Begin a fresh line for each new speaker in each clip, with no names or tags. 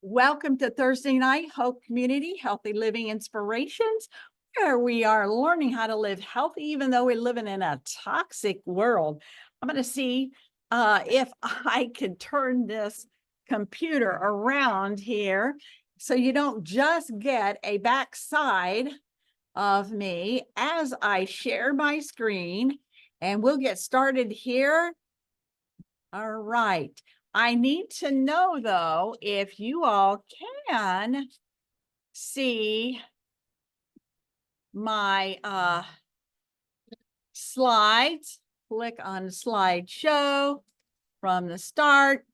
Welcome to Thursday Night Hope Community Healthy Living Inspirations, where we are learning how to live healthy, even though we're living in a toxic world. I'm going to see if I can turn this computer around here so you don't just get a backside of me as I share my screen, and we'll get started here. All right. I need to know, though, if you all can see my slides. Click on slideshow from the start.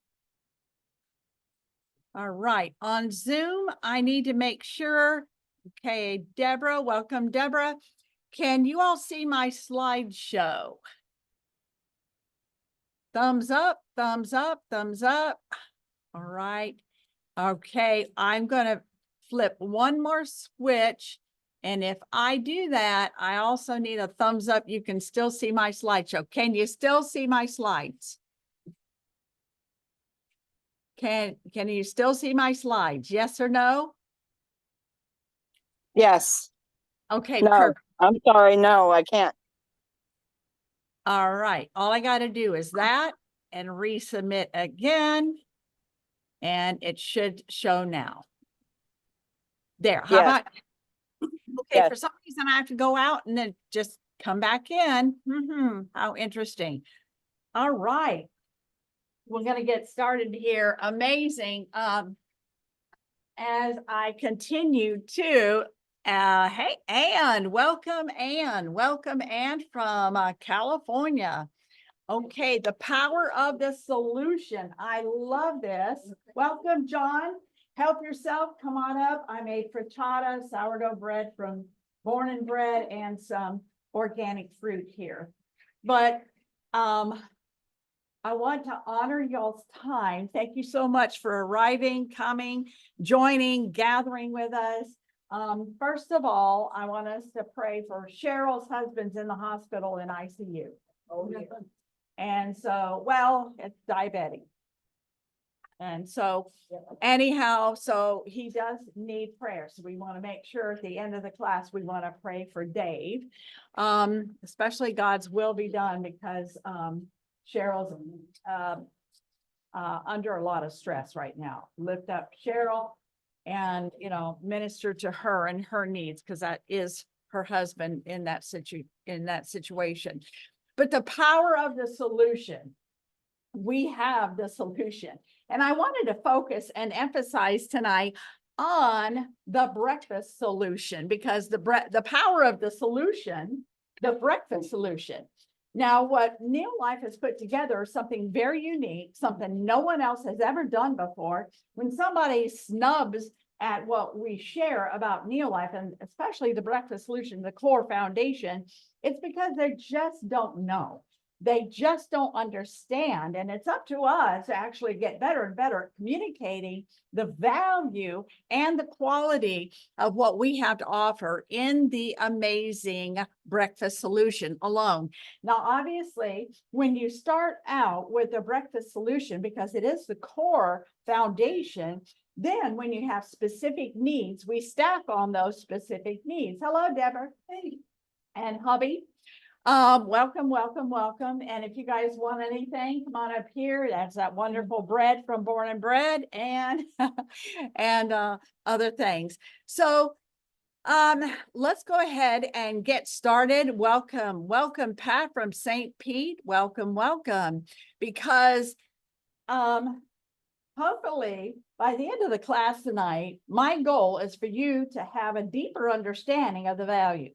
All right. On Zoom, I need to make sure. Okay, Deborah, welcome, Deborah. Can you all see my slideshow? Thumbs up, thumbs up, thumbs up. All right. Okay, I'm going to flip one more switch. And if I do that, I also need a thumbs up. You can still see my slideshow. Can you still see my slides? Can you still see my slides? Yes or no?
Yes.
Okay,
No,
perfect.
I'm sorry. No, I can't.
All right. All I got to do is that and resubmit again. And it should show now. There. How
Yes.
about? Okay,
Yes.
for some reason I have to go out and then just come back in. How interesting. All right. We're going to get started here. Amazing. As I continue to, hey, Ann, welcome, Ann. Welcome, Ann from California. Okay, the power of the solution. I love this. Welcome, John. Help yourself. Come on up. I made frittata, sourdough bread from Born and Bread, and some organic fruit here. But I want to honor y'all's time. Thank you so much for arriving, coming, joining, gathering with us. First of all, I want us to pray for Cheryl's husband's in the hospital in ICU. Oh, yeah. And so, well, it's diabetic. And so anyhow, so he does need prayer. So we want to make sure at the end of the class, we want to pray for Dave, especially God's will be done, because Cheryl's under a lot of stress right now. Lift up Cheryl and, minister to her and her needs, because that is her husband in that situation. But the power of the solution, we have the solution. And I wanted to focus and emphasize tonight on the breakfast solution, because the power of the solution, the breakfast solution. Now, what Neolife has put together is something very unique, something no one else has ever done before. When somebody snubs at what we share about Neolife, and especially the breakfast solution, the core foundation, it's because they just don't know. They just don't understand. And it's up to us to actually get better and better at communicating the value and the quality of what we have to offer in the amazing breakfast solution alone. Now, obviously, when you start out with the breakfast solution, because it is the core foundation, then when you have specific needs, we stack on those specific needs. Hello, Deborah. Hey. And hubby. Welcome, welcome, welcome. And if you guys want anything, come on up here. That's that wonderful bread from Born and Bread, and other things. So let's go ahead and get started. Welcome, welcome, Pat from St. Pete. Welcome, welcome. Because hopefully by the end of the class tonight, my goal is for you to have a deeper understanding of the value.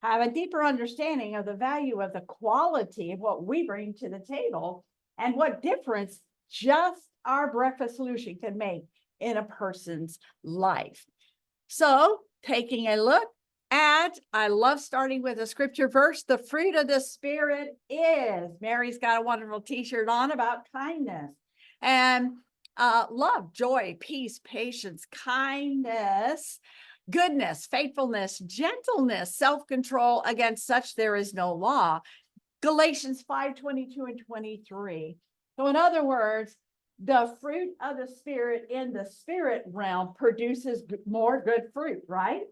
Have a deeper understanding of the value of the quality of what we bring to the table, and what difference just our breakfast solution can make in a person's life. So taking a look at, I love starting with a scripture verse. The fruit of the Spirit is, Mary's got a wonderful t-shirt on about kindness and love, joy, peace, patience, kindness, goodness, faithfulness, gentleness, self-control. Against such there is no law. Galatians 5:22 and 23. So in other words, the fruit of the spirit in the spirit realm produces more good fruit, right?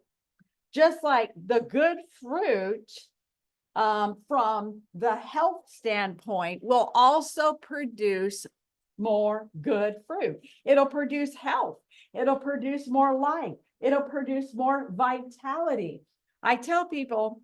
Just like the good fruit from the health standpoint will also produce more good fruit. It'll produce health. It'll produce more life. It'll produce more vitality. I tell people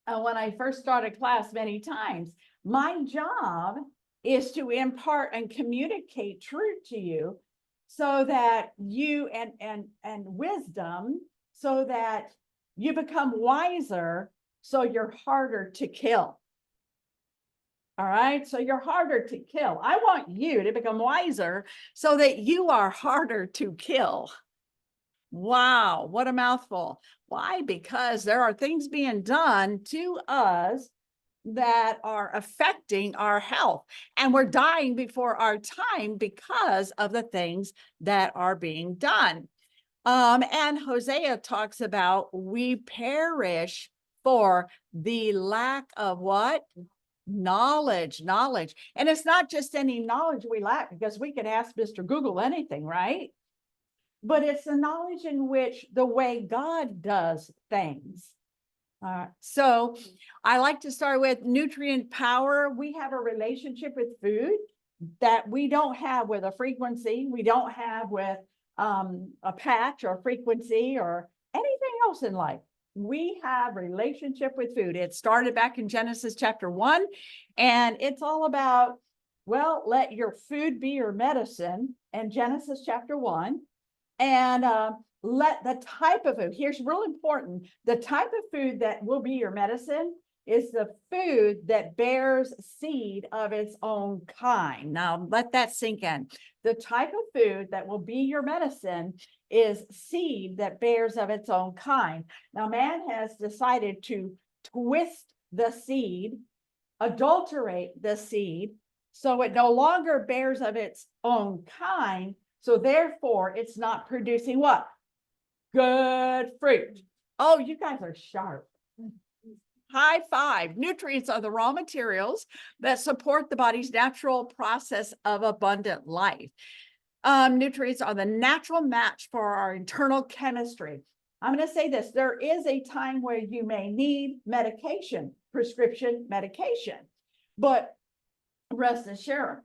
when I first started class many times, my job is to impart and communicate truth to you so that you and wisdom so that you become wiser, so you're harder to kill. All right, so you're harder to kill. I want you to become wiser so that you are harder to kill. Wow, what a mouthful. Why? Because there are things being done to us that are affecting our health, and we're dying before our time because of the things that are being done. And Hosea talks about we perish for the lack of what? Knowledge. And it's not just any knowledge we lack, because we can ask Mr. Google anything, right? But it's the knowledge in which the way God does things. So I like to start with nutrient power. We have a relationship with food that we don't have with a frequency. We don't have with a patch or frequency or anything else in life. We have relationship with food. It started back in Genesis chapter 1, and it's all about, well, let your food be your medicine in Genesis chapter 1. And let the type of food, here's real important, the type of food that will be your medicine is the food that bears seed of its own kind. Now, let that sink in. The type of food that will be your medicine is seed that bears of its own kind. Now, man has decided to twist the seed, adulterate the seed, so it no longer bears of its own kind. So therefore, it's not producing what? Good fruit. Oh, you guys are sharp. High five. Nutrients are the raw materials that support the body's natural process of abundant life. Nutrients are the natural match for our internal chemistry. I'm going to say this. There is a time where you may need medication, prescription medication, but rest assured,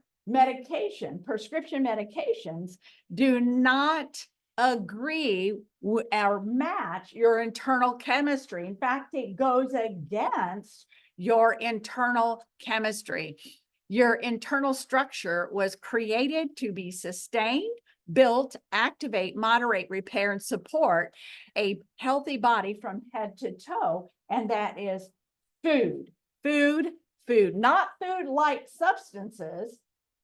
prescription medications do not agree or match your internal chemistry. In fact, it goes against your internal chemistry. Your internal structure was created to be sustained, built, activate, moderate, repair, and support a healthy body from head to toe, and that is food, not food-like substances,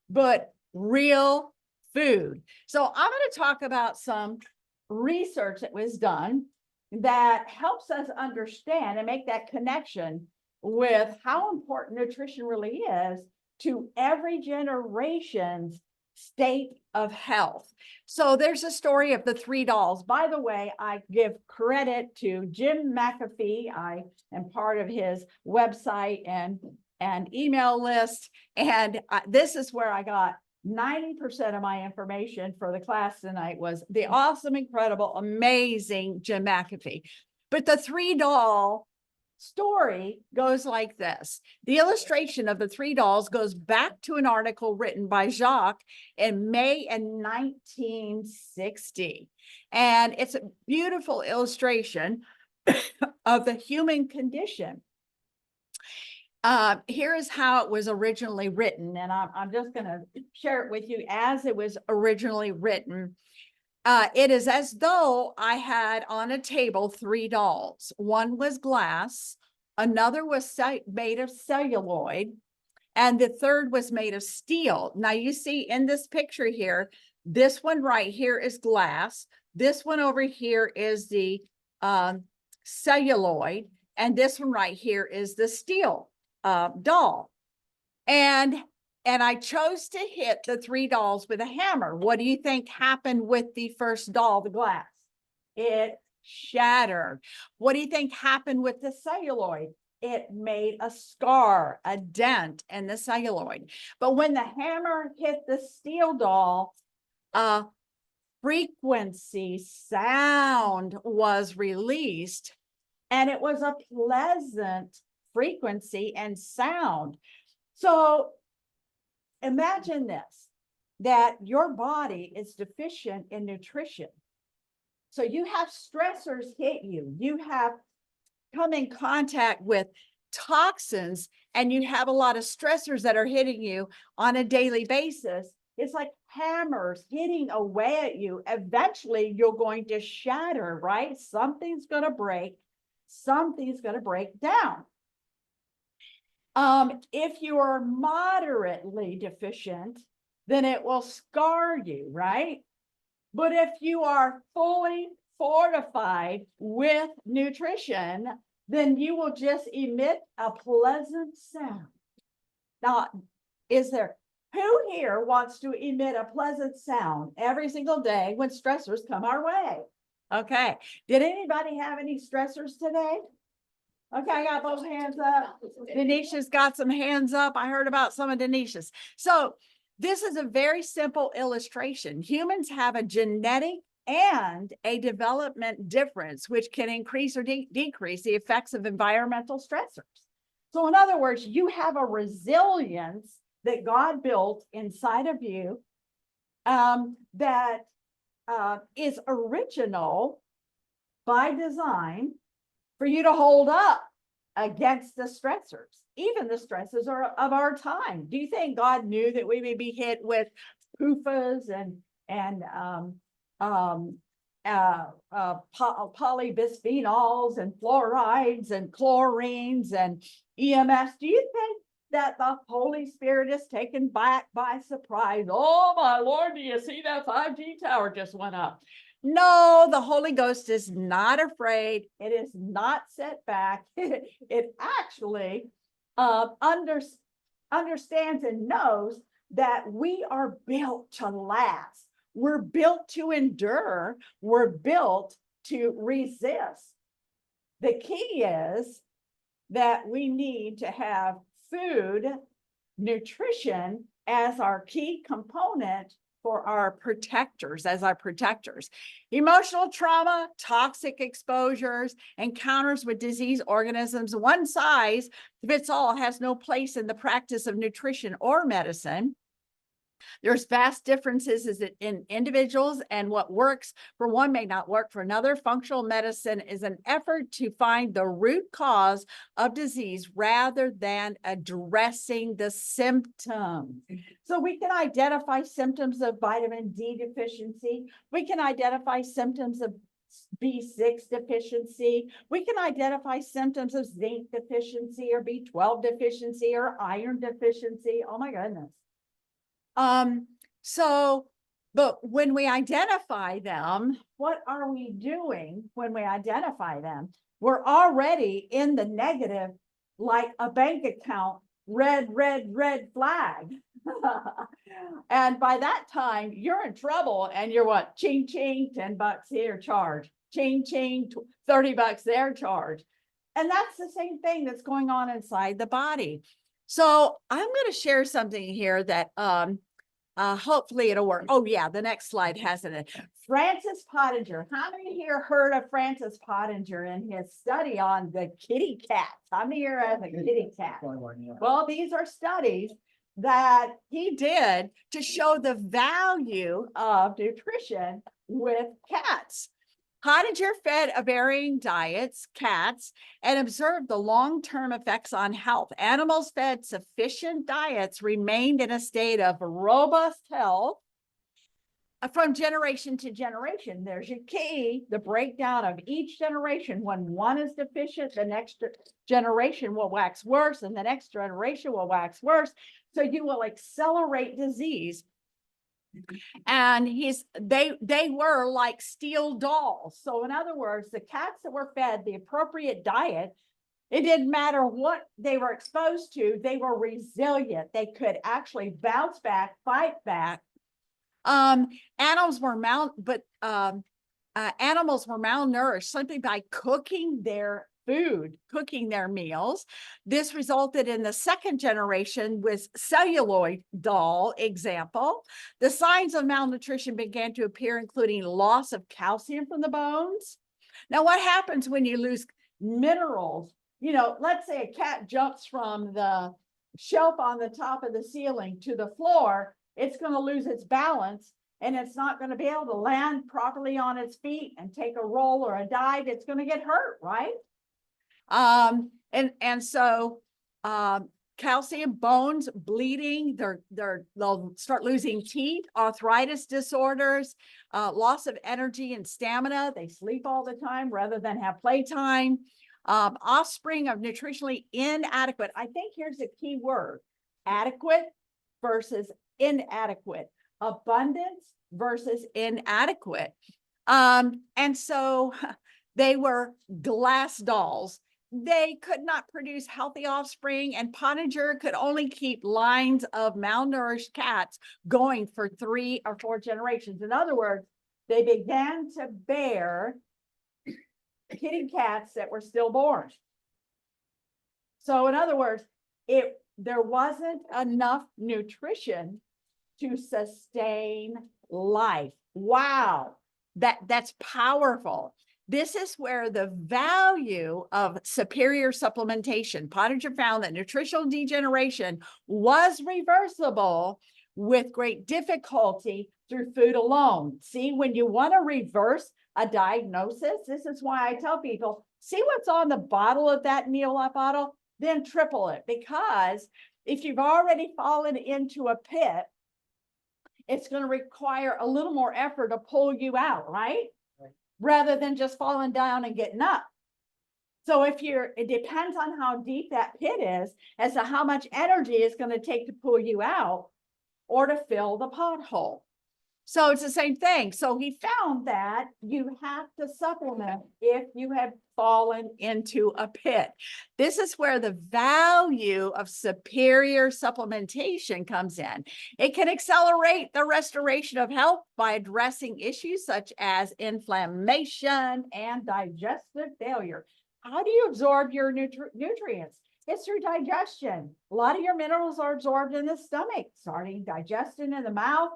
but real food. So I'm going to talk about some research that was done that helps us understand and make that connection with how important nutrition really is to every generation's state of health. So there's a story of the 3 dolls. By the way, I give credit to Jim McAfee. I am part of his website and email list. And this is where I got 90% of my information for the class tonight was the awesome, incredible, amazing Jim McAfee. But the 3 doll story goes like this. The illustration of the 3 dolls goes back to an article written by Jacques in May in 1960. And it's a beautiful illustration of the human condition. Here is how it was originally written, and I'm just going to share it with you as it was originally written. It is as though I had on a table 3 dolls. One was glass, another was made of celluloid, and the third was made of steel. Now you see in this picture here, this one right here is glass. This one over here is the celluloid, and this one right here is the steel doll. And I chose to hit the 3 dolls with a hammer. What do you think happened with the first doll, the glass? It shattered. What do you think happened with the celluloid? it made a scar, a dent in the celluloid. But when the hammer hit the steel doll, a frequency sound was released, and it was a pleasant frequency and sound. So imagine this, that your body is deficient in nutrition. So you have stressors hit you, you have come in contact with toxins, and you have a lot of stressors that are hitting you on a daily basis. It's like hammers hitting away at you. Eventually, you're going to shatter, right? Something's going to break. Something's going to break down. If you are moderately deficient, then it will scar you, right? But if you are fully fortified with nutrition, then you will just emit a pleasant sound. Now, who here wants to emit a pleasant sound every single day when stressors come our way? Okay. Did anybody have any stressors today? Okay, I got both hands up. Denisha's got some hands up. I heard about some of Denisha's. So this is a very simple illustration. Humans have a genetic and a development difference, which can increase or decrease the effects of environmental stressors. So in other words, you have a resilience that God built inside of you that is original by design for you to hold up against the stressors, even the stresses of our time. Do you think God knew that we would be hit with PUFAs and polybisphenols and fluorides and chlorines and EMS? Do you think that the Holy Spirit is taken back by surprise? Oh my Lord, do you see that 5G tower just went up? No, the Holy Ghost is not afraid. It is not set back. It actually understands and knows that we are built to last. We're built to endure. We're built to resist. The key is that we need to have food, nutrition as our key component for our protectors, as our protectors. Emotional trauma, toxic exposures, encounters with disease organisms, one size fits all has no place in the practice of nutrition or medicine. There's vast differences in individuals, and what works for one may not work for another. Functional medicine is an effort to find the root cause of disease rather than addressing the symptoms. So we can identify symptoms of vitamin D deficiency. We can identify symptoms of B6 deficiency. We can identify symptoms of zinc deficiency or B12 deficiency or iron deficiency. Oh my goodness. But when we identify them, what are we doing when we identify them? We're already in the negative, like a bank account, red flag. And by that time, you're in trouble, and you're what? Ching, ching, $10 here, charge. Ching, ching, $30 there, charge. And that's the same thing that's going on inside the body. So I'm going to share something here that hopefully it'll work. Oh yeah, the next slide has it. Francis Pottinger. How many here heard of Francis Pottinger and his study on the kitty cats? How many here have a kitty cat? Well, these are studies that he did to show the value of nutrition with cats. Pottinger fed a varying diets, cats, and observed the long-term effects on health. Animals fed sufficient diets remained in a state of robust health from generation to generation. There's your key, the breakdown of each generation. When one is deficient, the next generation will wax worse, and the next generation will wax worse. So you will accelerate disease. And they were like steel dolls. So in other words, the cats that were fed the appropriate diet, it didn't matter what they were exposed to, they were resilient. They could actually bounce back, fight back. Animals were malnourished simply by cooking their food cooking their meals. This resulted in the second generation with celluloid doll example. The signs of malnutrition began to appear, including loss of calcium from the bones. Now, what happens when you lose minerals? You know, let's say a cat jumps from the shelf on the top of the ceiling to the floor, it's going to lose its balance and it's not going to be able to land properly on its feet and take a roll or a dive. It's going to get hurt, right? So calcium, bones, bleeding, they'll start losing teeth, arthritis disorders, loss of energy and stamina. They sleep all the time rather than have playtime. Offspring of nutritionally inadequate. I think here's the key word: adequate versus inadequate, abundance versus inadequate. And so they were glass dolls. They could not produce healthy offspring, and Pottinger could only keep lines of malnourished cats going for 3 or 4 generations. In other words, they began to bear kitty cats that were stillborn. So in other words, there wasn't enough nutrition to sustain life. Wow, that's powerful. This is where the value of superior supplementation. Pottinger found that nutritional degeneration was reversible with great difficulty through food alone. See, when you want to reverse a diagnosis, this is why I tell people, see what's on the bottle of that Neolite bottle, then triple it. Because if you've already fallen into a pit, it's going to require a little more effort to pull you out, right? Rather than just falling down and getting up. So it depends on how deep that pit is as to how much energy it's going to take to pull you out or to fill the pothole. So it's the same thing. So he found that you have to supplement if you have fallen into a pit. This is where the value of superior supplementation comes in. It can accelerate the restoration of health by addressing issues such as inflammation and digestive failure. How do you absorb your nutrients? It's through digestion. A lot of your minerals are absorbed in the stomach, starting digestion in the mouth,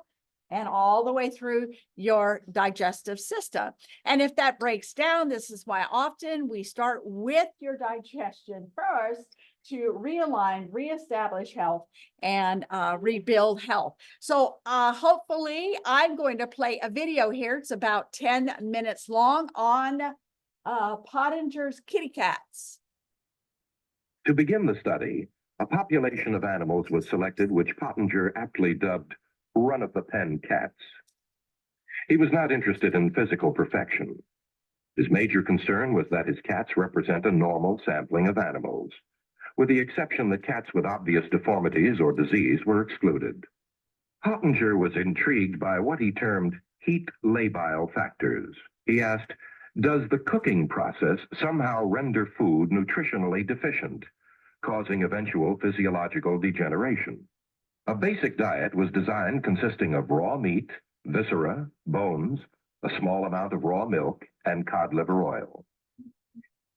and all the way through your digestive system. And if that breaks down, this is why often we start with your digestion first to realign, reestablish health, and rebuild health. So hopefully I'm going to play a video here. It's about 10 minutes long on Pottinger's kitty cats.
To begin the study, a population of animals was selected which Pottinger aptly dubbed run-of-the-pen cats. He was not interested in physical perfection. His major concern was that his cats represent a normal sampling of animals, with the exception that cats with obvious deformities or disease were excluded. Pottinger was intrigued by what he termed heat labile factors. He asked, does the cooking process somehow render food nutritionally deficient, causing eventual physiological degeneration? A basic diet was designed consisting of raw meat, viscera, bones, a small amount of raw milk, and cod liver oil.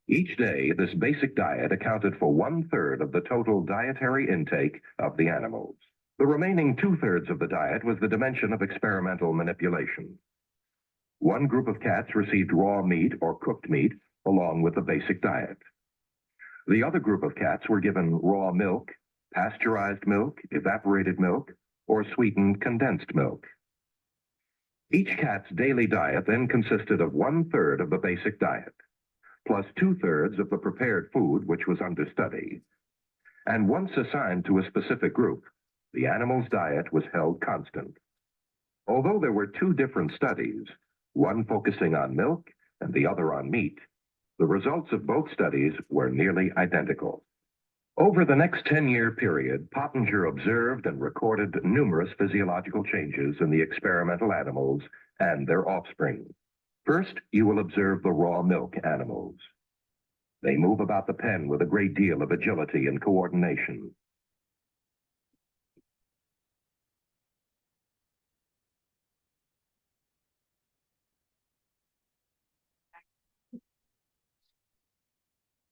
Each day, this basic diet accounted for 1/3 of the total dietary intake of the animals. The remaining 2/3 of the diet was the dimension of experimental manipulation. One group of cats received raw meat or cooked meat along with the basic diet. The other group of cats were given raw milk, pasteurized milk, evaporated milk, or sweetened condensed milk. Each cat's daily diet then consisted of 1/3 of the basic diet, plus 2/3 of the prepared food which was under study. And once assigned to a specific group, the animal's diet was held constant. Although there were 2 different studies, one focusing on milk and the other on meat, the results of both studies were nearly identical. Over the next 10-year period, Pottinger observed and recorded numerous physiological changes in the experimental animals and their offspring. First, you will observe the raw milk animals. They move about the pen with a great deal of agility and coordination.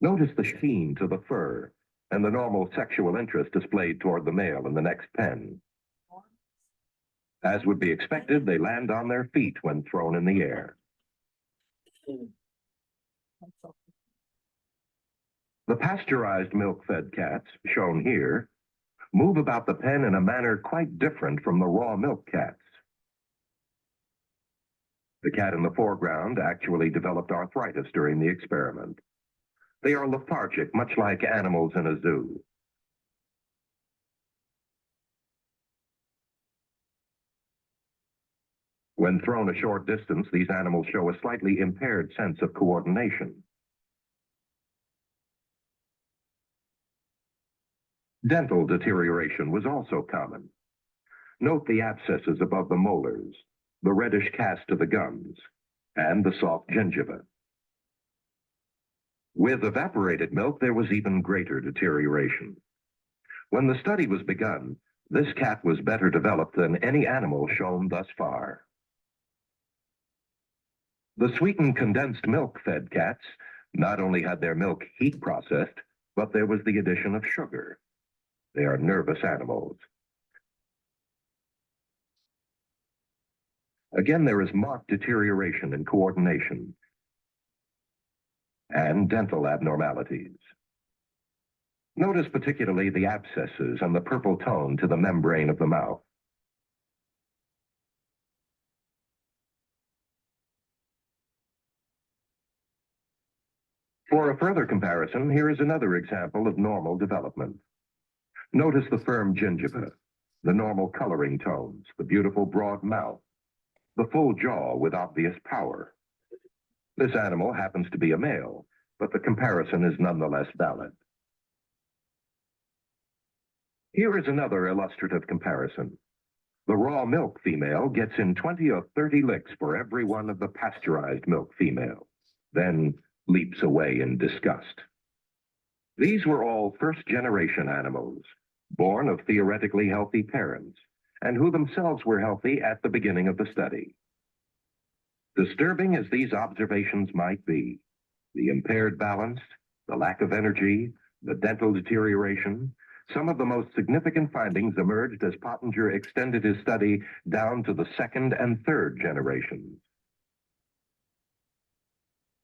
Notice the sheen to the fur and the normal sexual interest displayed toward the male in the next pen. As would be expected, they land on their feet when thrown in the air. The pasteurized milk-fed cats, shown here, move about the pen in a manner quite different from the raw milk cats. The cat in the foreground actually developed arthritis during the experiment. They are lethargic, much like animals in a zoo. When thrown a short distance, these animals show a slightly impaired sense of coordination. Dental deterioration was also common. Note the abscesses above the molars, the reddish cast of the gums, and the soft gingiva. With evaporated milk, there was even greater deterioration. When the study was begun, this cat was better developed than any animal shown thus far. The sweetened condensed milk-fed cats not only had their milk heat processed, but there was the addition of sugar. They are nervous animals. Again, there is marked deterioration in coordination and dental abnormalities. Notice particularly the abscesses and the purple tone to the membrane of the mouth. For a further comparison, here is another example of normal development. Notice the firm gingiva, the normal coloring tones, the beautiful broad mouth, the full jaw with obvious power. This animal happens to be a male, but the comparison is nonetheless valid. Here is another illustrative comparison. The raw milk female gets in 20 or 30 licks for every one of the pasteurized milk females, then leaps away in disgust. These were all first-generation animals, born of theoretically healthy parents, and who themselves were healthy at the beginning of the study. Disturbing as these observations might be, the impaired balance, the lack of energy, the dental deterioration, some of the most significant findings emerged as Pottenger extended his study down to the second and third generations.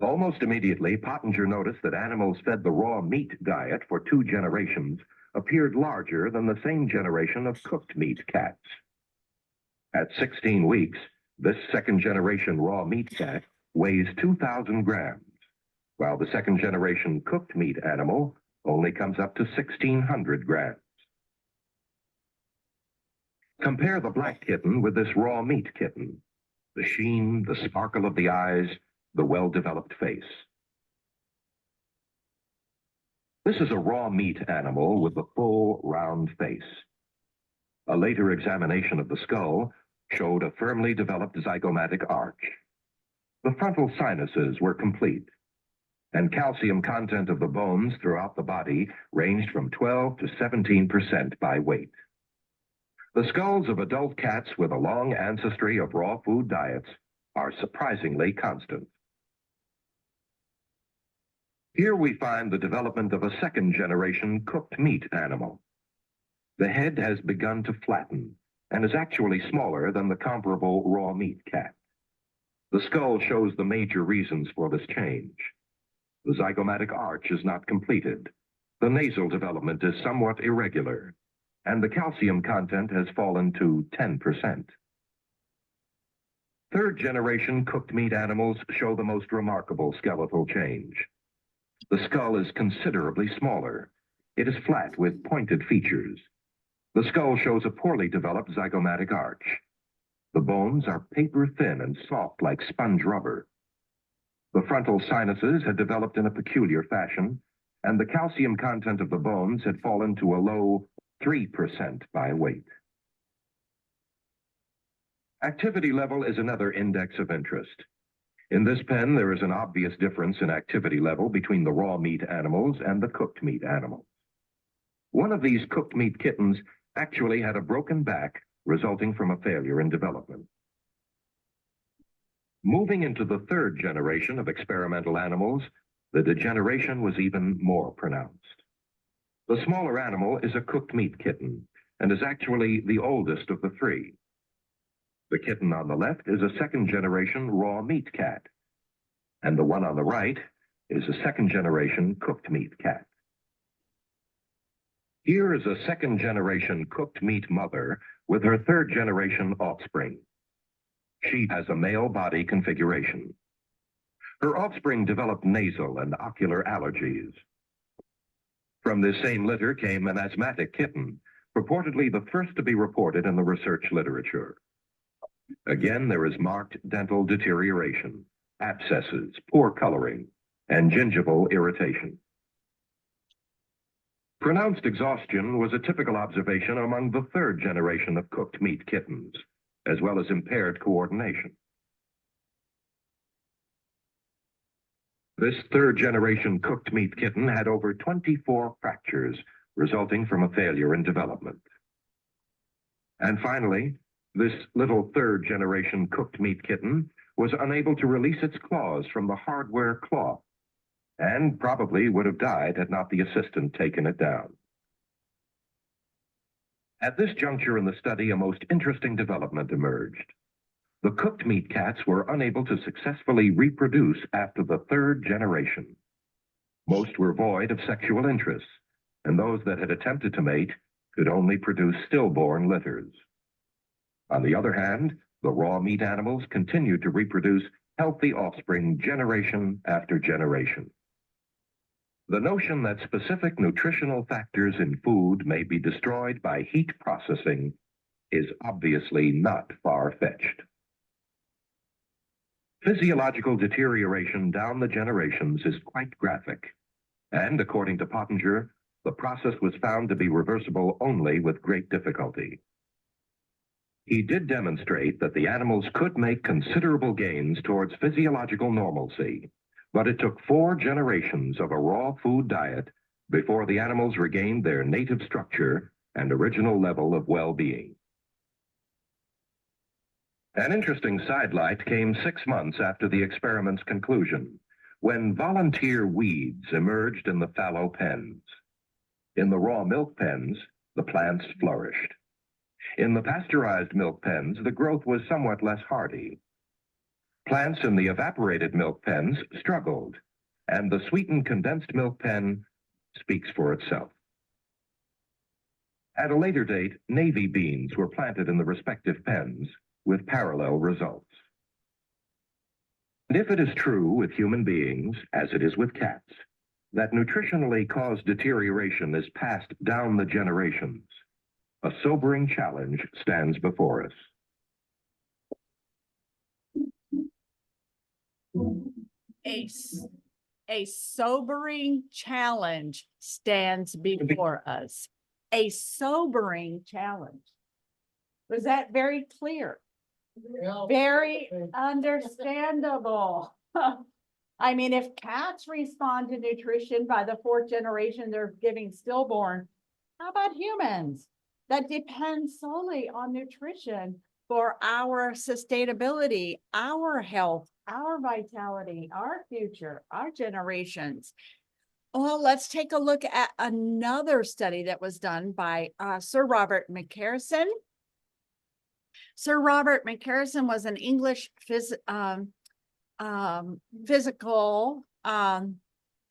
Almost immediately, Pottenger noticed that animals fed the raw meat diet for 2 generations appeared larger than the same generation of cooked meat cats. At 16 weeks, this second-generation raw meat cat weighs 2,000 grams, while the second-generation cooked meat animal only comes up to 1,600 grams. Compare the black kitten with this raw meat kitten, the sheen, the sparkle of the eyes, the well-developed face. This is a raw meat animal with the full, round face. A later examination of the skull showed a firmly developed zygomatic arch. The frontal sinuses were complete, and calcium content of the bones throughout the body ranged from 12 to 17% by weight. The skulls of adult cats with a long ancestry of raw food diets are surprisingly constant. Here we find the development of a second-generation cooked meat animal. The head has begun to flatten and is actually smaller than the comparable raw meat cat. The skull shows the major reasons for this change. The zygomatic arch is not completed. The nasal development is somewhat irregular, and the calcium content has fallen to 10%. Third-generation cooked meat animals show the most remarkable skeletal change. The skull is considerably smaller. It is flat with pointed features. The skull shows a poorly developed zygomatic arch. The bones are paper-thin and soft like sponge rubber. The frontal sinuses had developed in a peculiar fashion, and the calcium content of the bones had fallen to a low 3% by weight. Activity level is another index of interest. In this pen, there is an obvious difference in activity level between the raw meat animals and the cooked meat animals. One of these cooked meat kittens actually had a broken back resulting from a failure in development. Moving into the third generation of experimental animals, the degeneration was even more pronounced. The smaller animal is a cooked meat kitten and is actually the oldest of the three. The kitten on the left is a second-generation raw meat cat, and the one on the right is a second-generation cooked meat cat. Here is a second-generation cooked meat mother with her third-generation offspring. She has a male body configuration. Her offspring developed nasal and ocular allergies. From this same litter came an asthmatic kitten, purportedly the first to be reported in the research literature. Again, there is marked dental deterioration, abscesses, poor coloring, and gingival irritation. Pronounced exhaustion was a typical observation among the third generation of cooked meat kittens, as well as impaired coordination. This third generation cooked meat kitten had over 24 fractures resulting from a failure in development. And finally, this little third generation cooked meat kitten was unable to release its claws from the hardware cloth and probably would have died had not the assistant taken it down. At this juncture in the study, a most interesting development emerged. The cooked meat cats were unable to successfully reproduce after the third generation. Most were void of sexual interests, and those that had attempted to mate could only produce stillborn litters. On the other hand, the raw meat animals continued to reproduce healthy offspring generation after generation. The notion that specific nutritional factors in food may be destroyed by heat processing is obviously not far-fetched. Physiological deterioration down the generations is quite graphic, and according to Pottenger, the process was found to be reversible only with great difficulty. He did demonstrate that the animals could make considerable gains towards physiological normalcy, but it took 4 generations of a raw food diet before the animals regained their native structure and original level of well-being. An interesting sidelight came 6 months after the experiment's conclusion, when volunteer weeds emerged in the fallow pens. In the raw milk pens, the plants flourished. In the pasteurized milk pens, the growth was somewhat less hardy. Plants in the evaporated milk pens struggled, and the sweetened condensed milk pen speaks for itself. At a later date, navy beans were planted in the respective pens, with parallel results. And if it is true with human beings, as it is with cats, that nutritionally caused deterioration is passed down the generations, a sobering challenge stands before us.
A sobering challenge stands before us. A sobering challenge. Was that very clear? Very understandable. I mean, if cats respond to nutrition by the 4th generation, they're giving stillborn. How about humans? That depends solely on nutrition for our sustainability, our health, our vitality, our future, our generations. Well, let's take a look at another study that was done by Sir Robert McCarrison. Sir Robert McCarrison was an English physical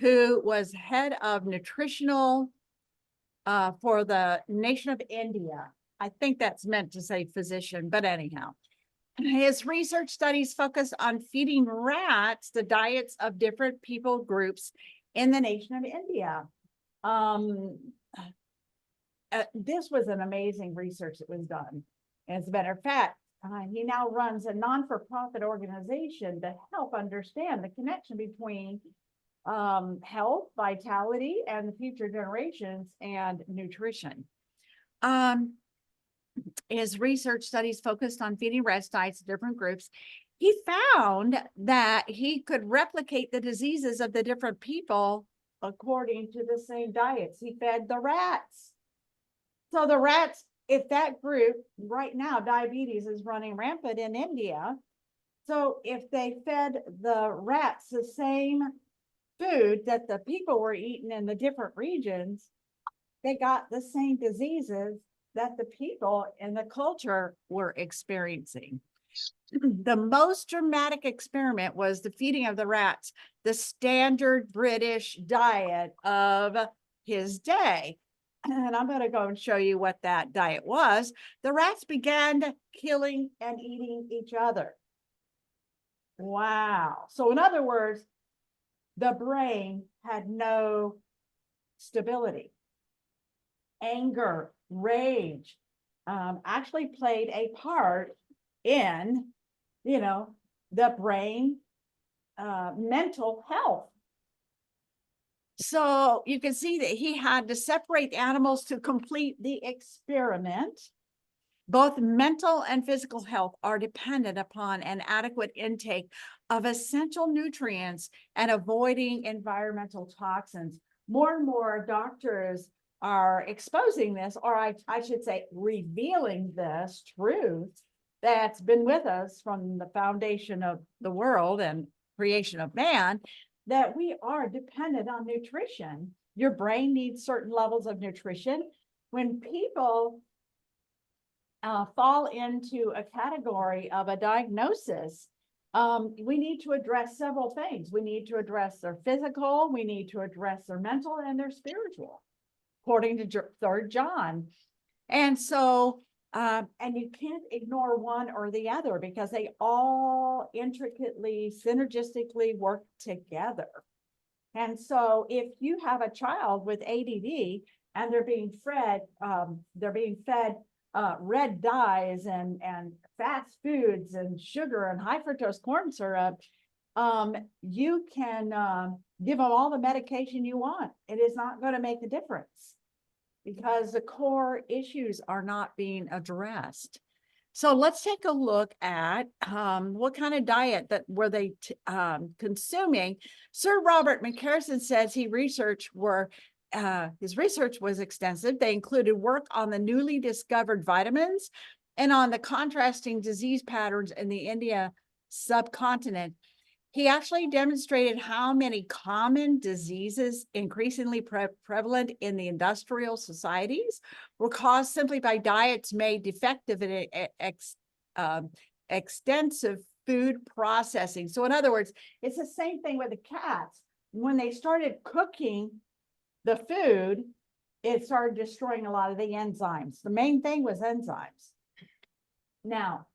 who was head of nutritional for the nation of India. I think that's meant to say physician, but anyhow. His research studies focused on feeding rats the diets of different people groups in the nation of India. This was an amazing research that was done. As a matter of fact, he now runs a non-for-profit organization to help understand the connection between health, vitality, and the future generations and nutrition. His research studies focused on feeding rats diets to different groups. He found that he could replicate the diseases of the different people according to the same diets. He fed the rats. So the rats, if that group right now, diabetes is running rampant in India. So if they fed the rats the same food that the people were eating in the different regions, they got the same diseases that the people in the culture were experiencing. The most dramatic experiment was the feeding of the rats, the standard British diet of his day. And I'm going to go and show you what that diet was. The rats began killing and eating each other. Wow. So in other words, the brain had no stability. Anger, rage, actually played a part in, the brain, mental health. So you can see that he had to separate animals to complete the experiment. Both mental and physical health are dependent upon an adequate intake of essential nutrients and avoiding environmental toxins. More and more doctors are exposing this, or I should say, revealing this truth that's been with us from the foundation of the world and creation of man, that we are dependent on nutrition. Your brain needs certain levels of nutrition. When people fall into a category of a diagnosis, we need to address several things. We need to address their physical, we need to address their mental and their spiritual, according to 3 John. And so, and you can't ignore one or the other because they all intricately, synergistically work together. And so if you have a child with ADD and they're being fed red dyes and fast foods and sugar and high fructose corn syrup, you can give them all the medication you want. It is not going to make a difference because the core issues are not being addressed. So let's take a look at what kind of diet that were they consuming. Sir Robert McCarrison says his research was extensive. They included work on the newly discovered vitamins and on the contrasting disease patterns in the India subcontinent. He actually demonstrated how many common diseases increasingly prevalent in the industrial societies were caused simply by diets made defective and extensive food processing. So in other words, it's the same thing with the cats. When they started cooking the food, it started destroying a lot of the enzymes. The main thing was enzymes. Now,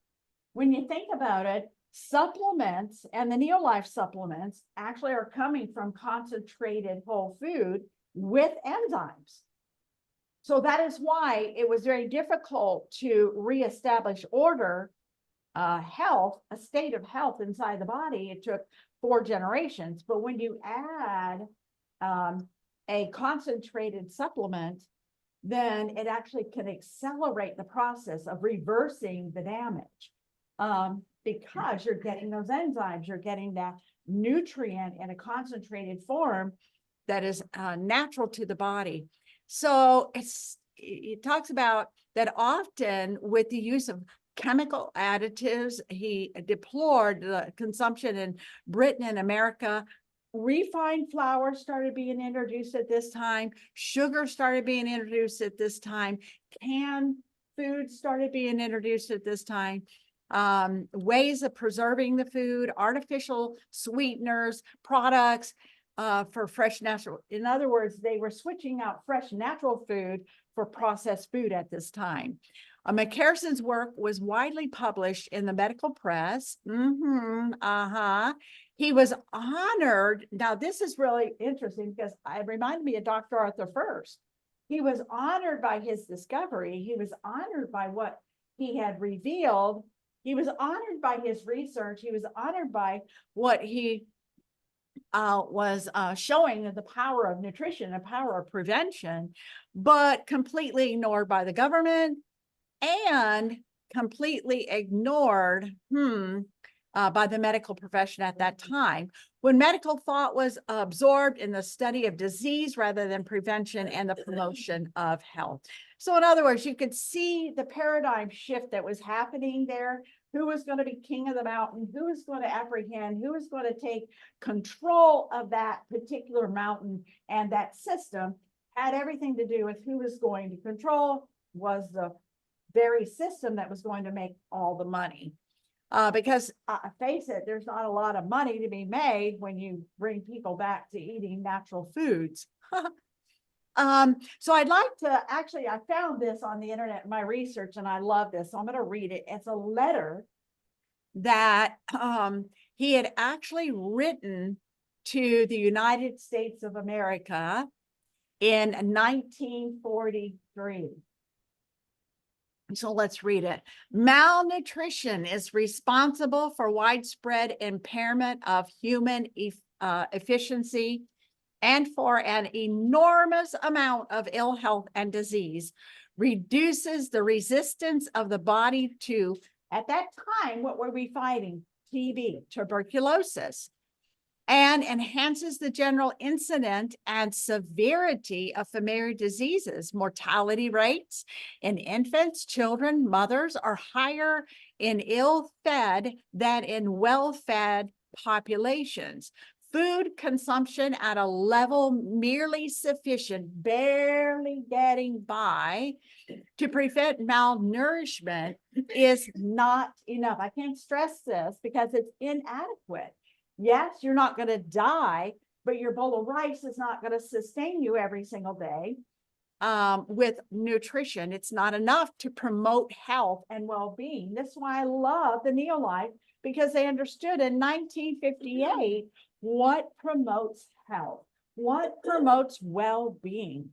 when you think about it, supplements and the Neolife supplements actually are coming from concentrated whole food with enzymes. So that is why it was very difficult to reestablish order, health, a state of health inside the body. It took 4 generations. But when you add a concentrated supplement, then it actually can accelerate the process of reversing the damage. Because you're getting those enzymes, you're getting that nutrient in a concentrated form that is natural to the body. So it talks about that often with the use of chemical additives. He deplored the consumption in Britain and America. Refined flour started being introduced at this time. Sugar started being introduced at this time. Canned food started being introduced at this time. Ways of preserving the food, artificial sweeteners, products for fresh natural. In other words, they were switching out fresh natural food for processed food at this time. McCarrison's work was widely published in the medical press. He was honored. Now, this is really interesting because it reminded me of Dr. Arthur First. He was honored by his discovery. He was honored by what he had revealed. He was honored by his research. He was honored by what he was showing the power of nutrition, the power of prevention, but completely ignored by the government and completely ignored by the medical profession at that time, when medical thought was absorbed in the study of disease rather than prevention and the promotion of health. So in other words, you could see the paradigm shift that was happening there who was going to be king of the mountain, who was going to apprehend, who was going to take control of that particular mountain, and that system had everything to do with who was going to control, was the very system that was going to make all the money. Because face it, there's not a lot of money to be made when you bring people back to eating natural foods. So I'd like to, actually, I found this on the internet in my research, and I love this. So I'm going to read it. It's a letter that he had actually written to the United States of America in 1943. So let's read it. Malnutrition is responsible for widespread impairment of human efficiency and for an enormous amount of ill health and disease, reduces the resistance of the body to, at that time, what were we fighting? TB, tuberculosis, and enhances the general incidence and severity of familiar diseases. Mortality rates in infants, children, mothers are higher in ill-fed than in well-fed populations. Food consumption at a level merely sufficient, barely getting by to prevent malnourishment is not enough. I can't stress this because it's inadequate. Yes, you're not going to die, but your bowl of rice is not going to sustain you every single day with nutrition. It's not enough to promote health and well-being. That's why I love the Neolife, because they understood in 1958 what promotes health, what promotes well-being.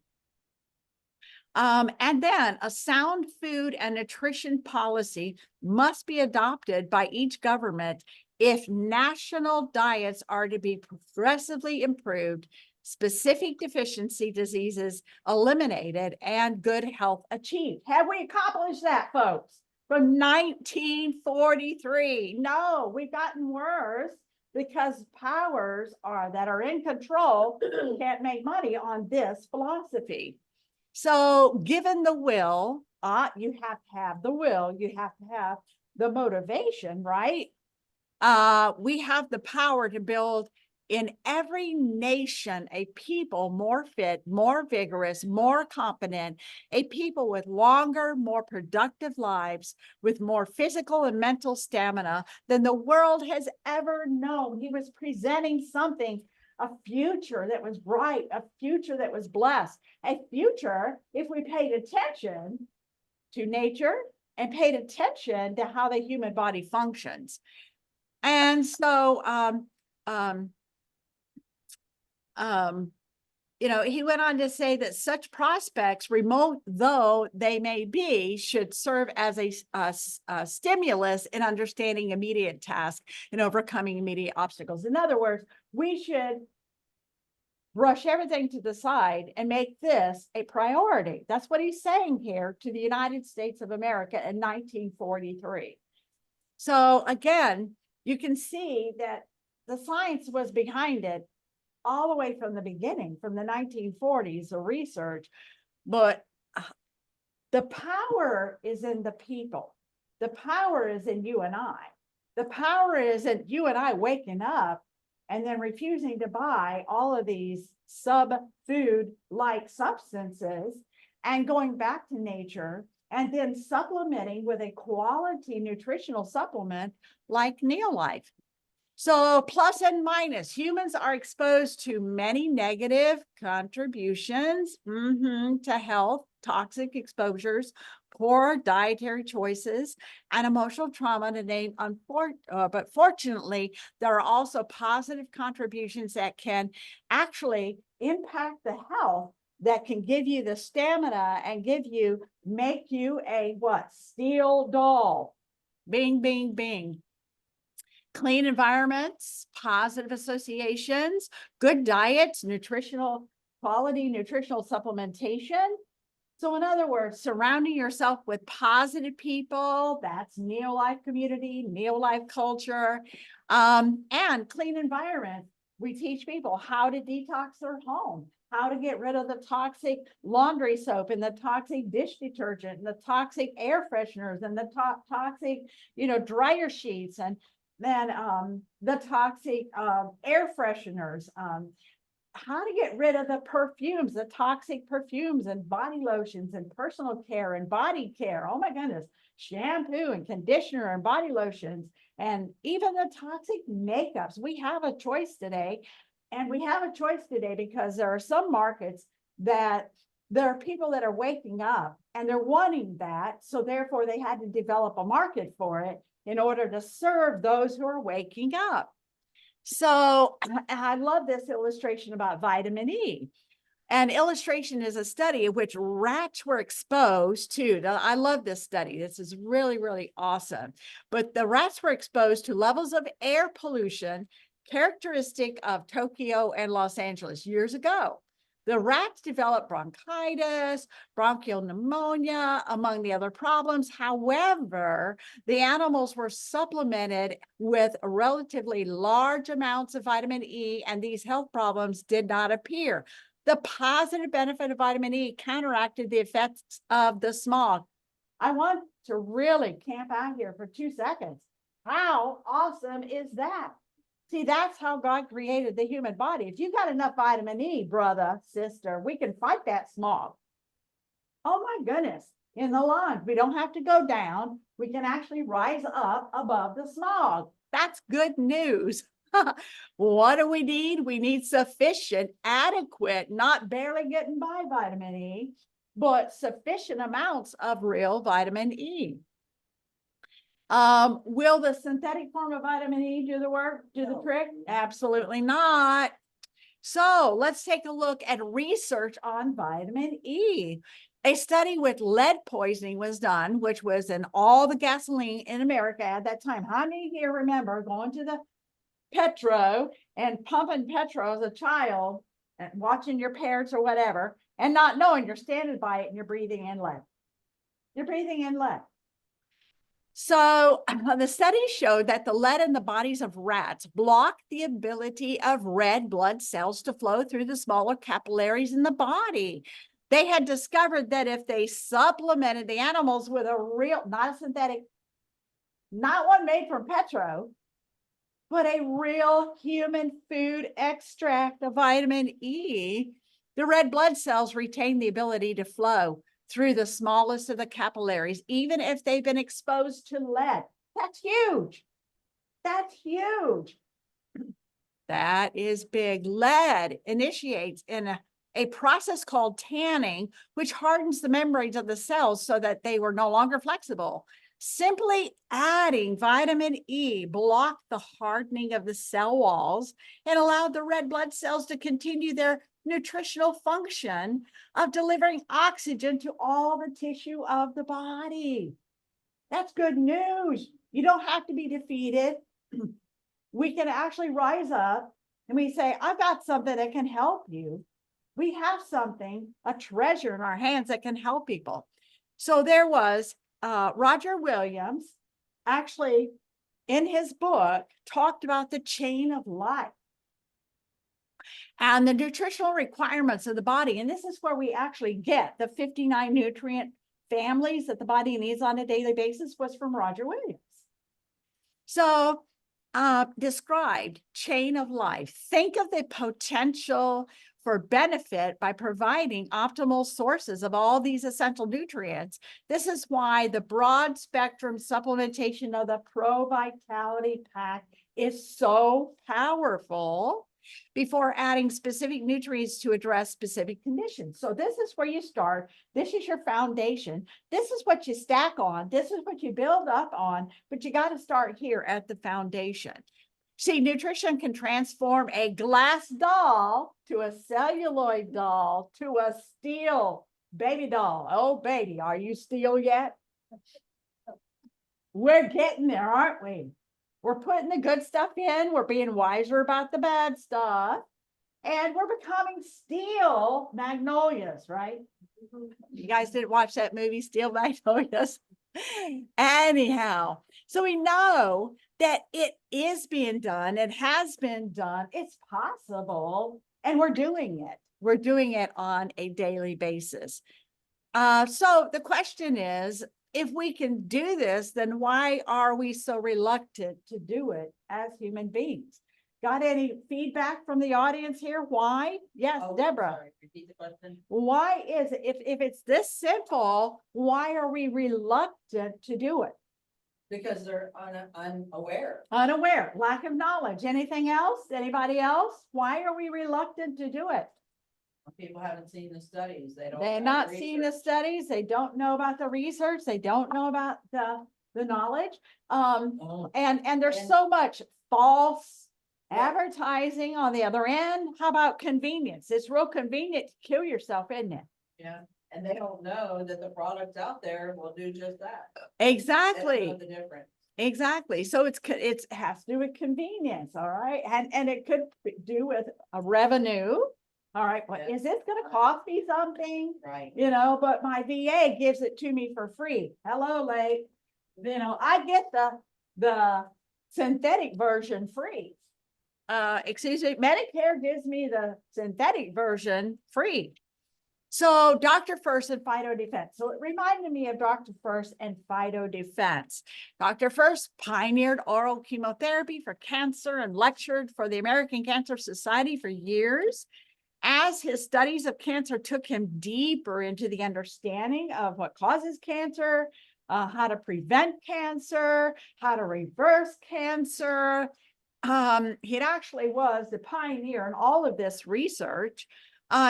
And then a sound food and nutrition policy must be adopted by each government if national diets are to be progressively improved, specific deficiency diseases eliminated, and good health achieved. Have we accomplished that, folks? From 1943? No, we've gotten worse because powers that are in control can't make money on this philosophy. So given the will, you have to have the will, you have to have the motivation, right? We have the power to build in every nation a people more fit, more vigorous, more competent, a people with longer, more productive lives, with more physical and mental stamina than the world has ever known. He was presenting something, a future that was bright, a future that was blessed, a future, if we paid attention to nature and paid attention to how the human body functions. And so, you know, he went on to say that such prospects, remote though they may be, should serve as a stimulus in understanding immediate tasks and overcoming immediate obstacles. In other words, we should brush everything to the side and make this a priority. That's what he's saying here to the United States of America in 1943. So again, you can see that the science was behind it all the way from the beginning, from the 1940s, the research, but the power is in the people. The power is in you and I. The power is in you and I waking up and then refusing to buy all of these sub-food-like substances and going back to nature and then supplementing with a quality nutritional supplement like Neolife. So plus and minus, humans are exposed to many negative contributions to health, toxic exposures, poor dietary choices, and emotional trauma to name. But fortunately, there are also positive contributions that can actually impact the health, that can give you the stamina and make you a what? Steel doll. Bing, bing, bing. Clean environments, positive associations, good diets, quality nutritional supplementation. So in other words, surrounding yourself with positive people, that's Neolife community, Neolife culture, and clean environment. We teach people how to detox their home, how to get rid of the toxic laundry soap and the toxic dish detergent and the toxic air fresheners and the toxic, dryer sheets and then the toxic air fresheners, how to get rid of the perfumes, the toxic perfumes and body lotions and personal care and body care. Oh my goodness, shampoo and conditioner and body lotions and even the toxic makeups. We have a choice today. And we have a choice today because there are some markets that there are people that are waking up and they're wanting that. So therefore they had to develop a market for it in order to serve those who are waking up. So I love this illustration about vitamin E. An illustration is a study in which rats were exposed to, I love this study. This is really, really awesome. But the rats were exposed to levels of air pollution characteristic of Tokyo and Los Angeles years ago. The rats developed bronchitis, bronchial pneumonia, among the other problems. However, the animals were supplemented with relatively large amounts of vitamin E, and these health problems did not appear. The positive benefit of vitamin E counteracted the effects of the smog. I want to really camp out here for 2 seconds. How awesome is that? See, that's how God created the human body. If you got enough vitamin E, brother, sister, we can fight that smog. Oh my goodness. In the lungs, we don't have to go down. We can actually rise up above the smog. That's good news. What do we need? We need sufficient, adequate, not barely getting by vitamin E, but sufficient amounts of real vitamin E. Will the synthetic form of vitamin E do the work, do the trick? Absolutely not. So let's take a look at research on vitamin E. A study with lead poisoning was done, which was in all the gasoline in America at that time. How many here remember going to the Petro and pumping petrol as a child and watching your parents or whatever and not knowing you're standing by it and you're breathing in lead? You're breathing in lead. So the study showed that the lead in the bodies of rats blocked the ability of red blood cells to flow through the smaller capillaries in the body. They had discovered that if they supplemented the animals with a real, not a synthetic, not one made from Petro, but a real human food extract of vitamin E, the red blood cells retain the ability to flow through the smallest of the capillaries, even if they've been exposed to lead. That's huge. That's huge. That is big. Lead initiates in a process called tanning, which hardens the membranes of the cells so that they were no longer flexible. Simply adding vitamin E blocked the hardening of the cell walls and allowed the red blood cells to continue their nutritional function of delivering oxygen to all the tissue of the body. That's good news. You don't have to be defeated. We can actually rise up and we say, I've got something that can help you. We have something, a treasure in our hands that can help people. So there was Roger Williams, actually in his book, talked about the chain of life and the nutritional requirements of the body. And this is where we actually get the 59 nutrient families that the body needs on a daily basis was from Roger Williams. So described chain of life. Think of the potential for benefit by providing optimal sources of all these essential nutrients. This is why the broad spectrum supplementation of the Pro Vitality Pack is so powerful before adding specific nutrients to address specific conditions. So this is where you start. This is your foundation. This is what you stack on. This is what you build up on, but you got to start here at the foundation. See, nutrition can transform a glass doll to a celluloid doll to a steel baby doll. Oh, baby, are you steel yet? We're getting there, aren't we? We're putting the good stuff in. We're being wiser about the bad stuff. And we're becoming steel magnolias, right? You guys didn't watch that movie, Steel Magnolias? Anyhow, so we know that it is being done. It has been done. It's possible. And we're doing it. We're doing it on a daily basis. So the question is, if we can do this, then why are we so reluctant to do it as human beings? Got any feedback from the audience here? Why? Yes,
Oh,
Deborah.
sorry, repeat the question.
Why is it, if it's this simple, why are we reluctant to do it?
Because they're unaware.
Unaware, lack of knowledge. Anything else? Anybody else? Why are we reluctant to do it?
People haven't seen the studies. They don't.
They're
have
not seeing the
research.
studies. They don't know about the research. They don't know about the knowledge.
Oh,
And there's
And-
so much false advertising on the other end. How about convenience? It's real convenient to kill yourself, isn't it?
yeah, and they don't know that the products out there will do just that. They don't know
Exactly.
The difference.
Exactly. So it's has to do with convenience, all right? And it could do with a revenue. All right, well,
Yeah.
is this gonna cost me something?
Right.
You know, but my VA gives it to me for free. Hello, late. You know, I get the synthetic version free. Excuse me, Medicare gives me the synthetic version free. So Dr. First and Phyto Defense. So it reminded me of Dr. First and Phyto Defense. Dr. First pioneered oral chemotherapy for cancer and lectured for the American Cancer Society for years. As his studies of cancer took him deeper into the understanding of what causes cancer, how to prevent cancer, how to reverse cancer. He actually was the pioneer in all of this research.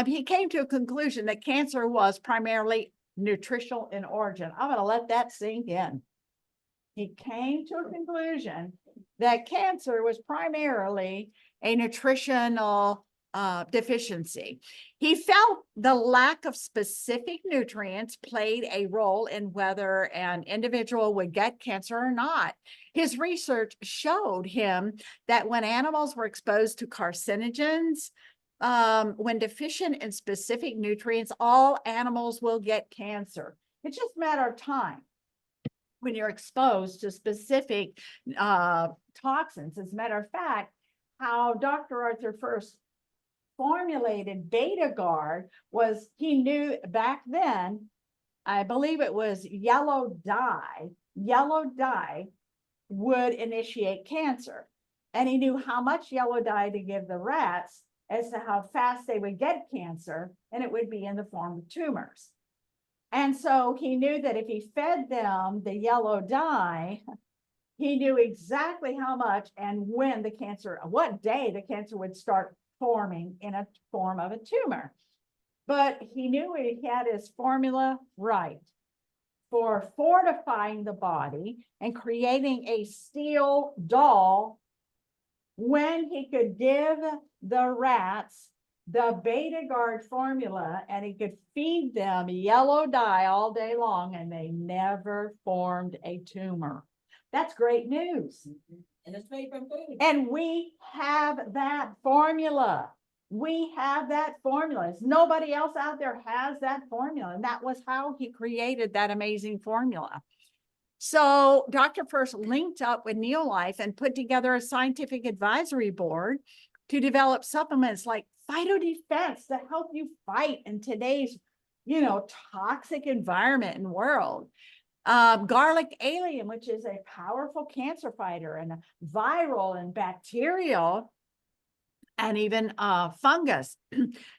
He came to a conclusion that cancer was primarily nutritional in origin. I'm going to let that sink in. He came to a conclusion that cancer was primarily a nutritional deficiency. He felt the lack of specific nutrients played a role in whether an individual would get cancer or not. His research showed him that when animals were exposed to carcinogens, when deficient in specific nutrients, all animals will get cancer. It's just a matter of time when you're exposed to specific toxins. As a matter of fact, how Dr. Arthur First formulated Betagard was, he knew back then, I believe it was yellow dye would initiate cancer. And he knew how much yellow dye to give the rats as to how fast they would get cancer, and it would be in the form of tumors. And so he knew that if he fed them the yellow dye, he knew exactly how much and when the cancer, what day the cancer would start forming in a form of a tumor. But he knew he had his formula right for fortifying the body and creating a steel doll when he could give the rats the Betagard formula and he could feed them yellow dye all day long and they never formed a tumor. That's great news.
And it's made from food.
And we have that formula. We have that formula. Nobody else out there has that formula. And that was how he created that amazing formula. So Dr. First linked up with Neolife and put together a scientific advisory board to develop supplements like Phyto Defense to help you fight in today's, toxic environment and world. Garlic Allium, which is a powerful cancer fighter, and viral and bacterial and even fungus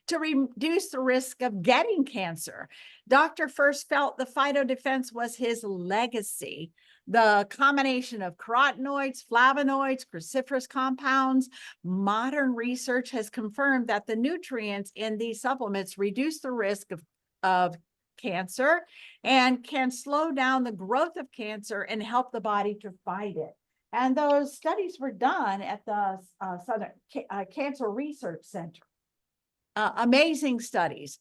to reduce the risk of getting cancer. Dr. First felt the Phyto Defense was his legacy. The combination of carotenoids, flavonoids, cruciferous compounds, modern research has confirmed that the nutrients in these supplements reduce the risk of cancer and can slow down the growth of cancer and help the body to fight it. And those studies were done at the Southern Cancer Research Center. Amazing studies,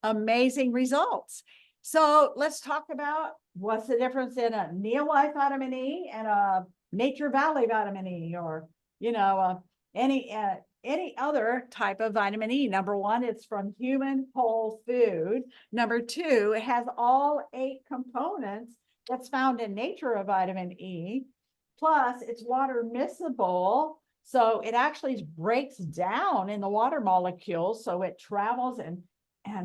amazing results. So let's talk about what's the difference in a Neolife vitamin E and a Nature Valley vitamin E, or, any other type of vitamin E. Number one, it's from human whole food. Number two, it has all 8 components that's found in nature of vitamin E. Plus, it's water miscible So it actually breaks down in the water molecules, so it travels and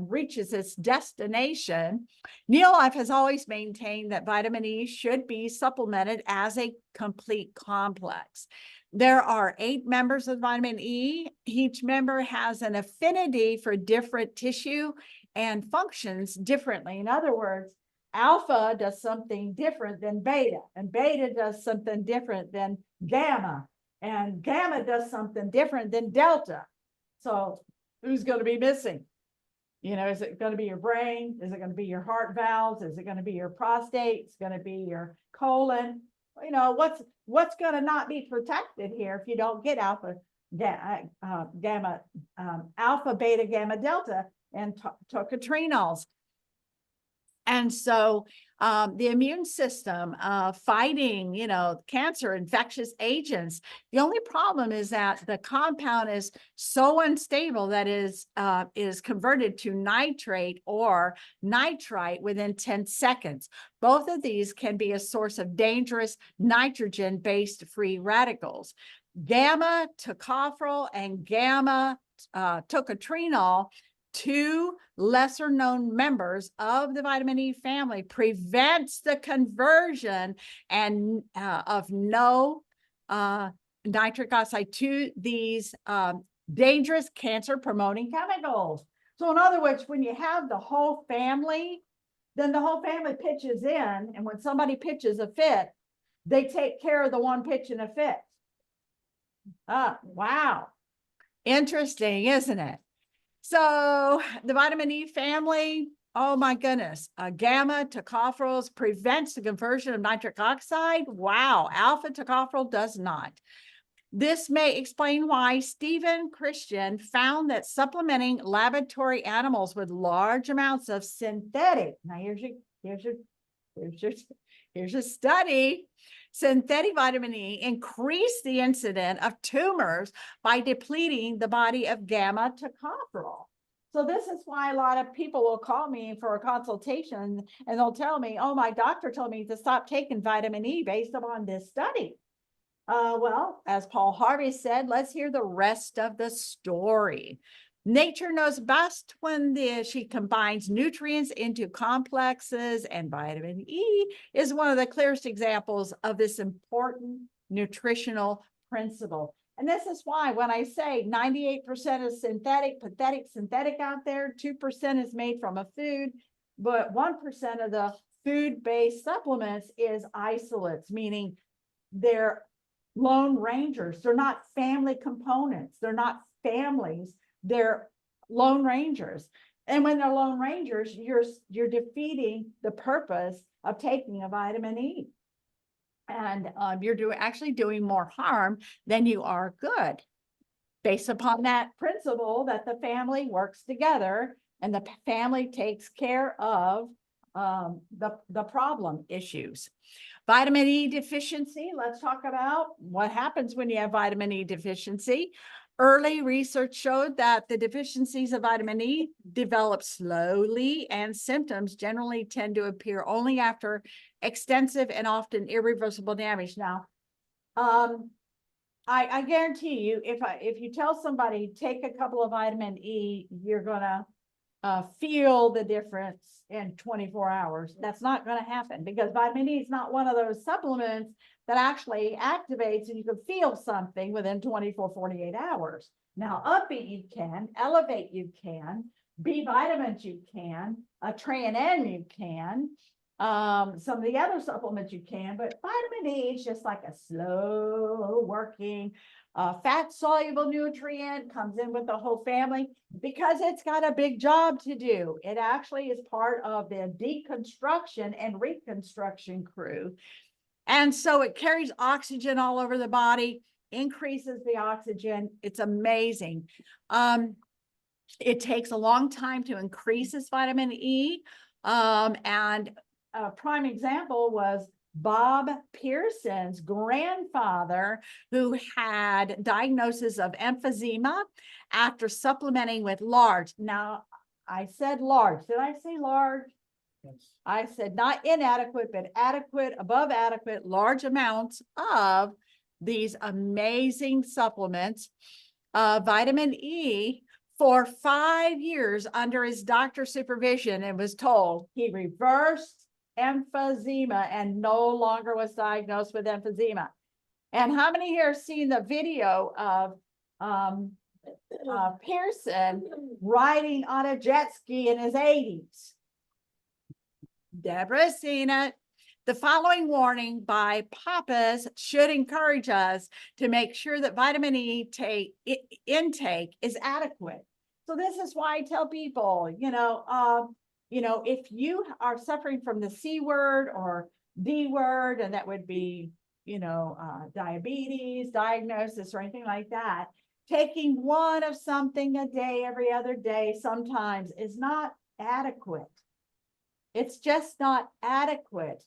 reaches its destination. Neolife has always maintained that vitamin E should be supplemented as a complete complex. There are 8 members of vitamin E. Each member has an affinity for different tissue and functions differently. In other words, alpha does something different than beta, and beta does something different than gamma, and gamma does something different than delta. So who's going to be missing? You know, is it going to be your brain? Is it going to be your heart valves? Is it going to be your prostate? It's going to be your colon. You know, what's going to not be protected here if you don't get alpha, gamma, alpha, beta, gamma, delta, and tocotrienols. And so the immune system fighting, you know, cancer, infectious agents. The only problem is that the compound is so unstable that is converted to nitrate or nitrite within 10 seconds. Both of these can be a source of dangerous nitrogen-based free radicals. Gamma tocopherol and gamma tocotrienol, 2 lesser known members of the vitamin E family, prevents the conversion and of no nitric oxide to these dangerous cancer promoting chemicals. So in other words, when you have the whole family, then the whole family pitches in, and when somebody pitches a fit, they take care of the one pitching a fit. Wow. Interesting, isn't it? So the vitamin E family, oh my goodness, gamma tocopherols prevents the conversion of nitric oxide. Wow, alpha tocopherol does not. This may explain why Stephen Christian found that supplementing laboratory animals with large amounts of synthetic, now here's your study. Synthetic vitamin E increased the incidence of tumors by depleting the body of gamma tocopherol. So this is why a lot of people will call me for a consultation and they'll tell me, oh, my doctor told me to stop taking vitamin E based upon this study. Well, as Paul Harvey said, let's hear the rest of the story. Nature knows best when she combines nutrients into complexes, and vitamin E is one of the clearest examples of this important nutritional principle. And this is why when I say 98% is synthetic out there, 2% is made from a food, but 1% of the food-based supplements is isolates, meaning they're lone rangers. They're not family components. They're not families. They're lone rangers. And when they're lone rangers, you're defeating the purpose of taking a vitamin E. And you're actually doing more harm than you are good, based upon that principle that the family works together and the family takes care of the problem issues. Vitamin E deficiency, let's talk about what happens when you have vitamin E deficiency. Early research showed that the deficiencies of vitamin E develop slowly, and symptoms generally tend to appear only after extensive and often irreversible damage. Now, I guarantee you, if you tell somebody take a couple of vitamin E, you're gonna feel the difference in 24 hours. That's not going to happen because vitamin E is not one of those supplements that actually activates and you can feel something within 24, 48 hours. Now, Upbeat you can, Elevate you can, B vitamins you can, Tran you can, some of the other supplements you can, but vitamin E is just like a slow working fat soluble nutrient, comes in with the whole family because it's got a big job to do. It actually is part of the deconstruction and reconstruction crew. And so it carries oxygen all over the body, increases the oxygen. It's amazing. It takes a long time to increase this vitamin E. And a prime example was Bob Pearson's grandfather, who had diagnosis of emphysema after supplementing with large. Now, I said large. Did I say large? Yes. I said not inadequate, but adequate, above adequate, large amounts of these amazing supplements, vitamin E, for 5 years under his doctor's supervision, and was told he reversed emphysema and no longer was diagnosed with emphysema. And how many here have seen the video of Pearson riding on a jet ski in his 80s? Deborah's seen it. The following warning by Papas should encourage us to make sure that vitamin E intake is adequate. So this is why I tell people, if you are suffering from the C word or D word, and that would be, diabetes, diagnosis, or anything like that, taking one of something a day, every other day, sometimes is not adequate. It's just not adequate.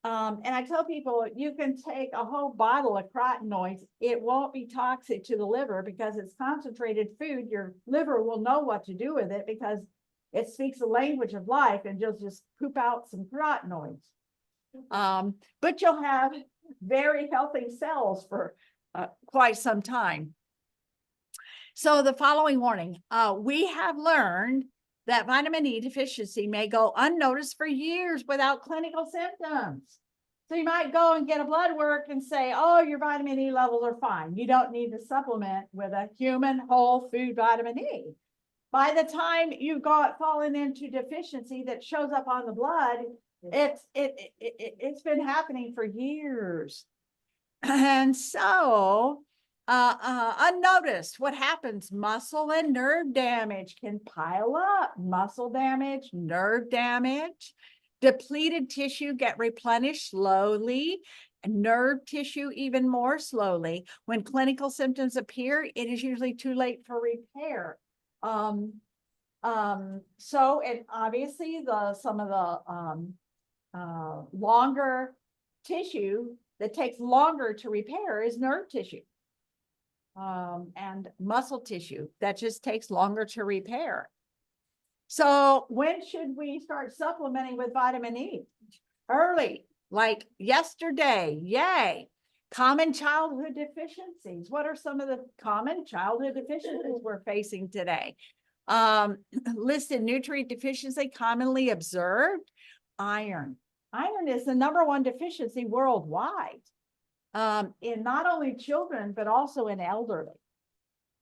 And I tell people, you can take a whole bottle of carotenoids. It won't be toxic to the liver because it's concentrated food. Your liver will know what to do with it because it speaks the language of life, and you'll just poop out some carotenoids. But you'll have very healthy cells for quite some time. So the following warning, we have learned that vitamin E deficiency may go unnoticed for years without clinical symptoms. So you might go and get a blood work and say, oh, your vitamin E levels are fine. You don't need to supplement with a human whole food vitamin E. By the time you fallen into deficiency that shows up on the blood, it's been happening for years. And so unnoticed, what happens? Muscle and nerve damage can pile up. Muscle damage, nerve damage, depleted tissue get replenished slowly, nerve tissue even more slowly. When clinical symptoms appear, it is usually too late for repair. So, and obviously some of the longer tissue that takes longer to repair is nerve tissue. And muscle tissue that just takes longer to repair. So when should we start supplementing with vitamin E? Early, like yesterday. Yay. Common childhood deficiencies. What are some of the common childhood deficiencies we're facing today? Listed nutrient deficiency commonly observed. Iron. Iron is the #1 deficiency worldwide. In not only children, but also in elderly.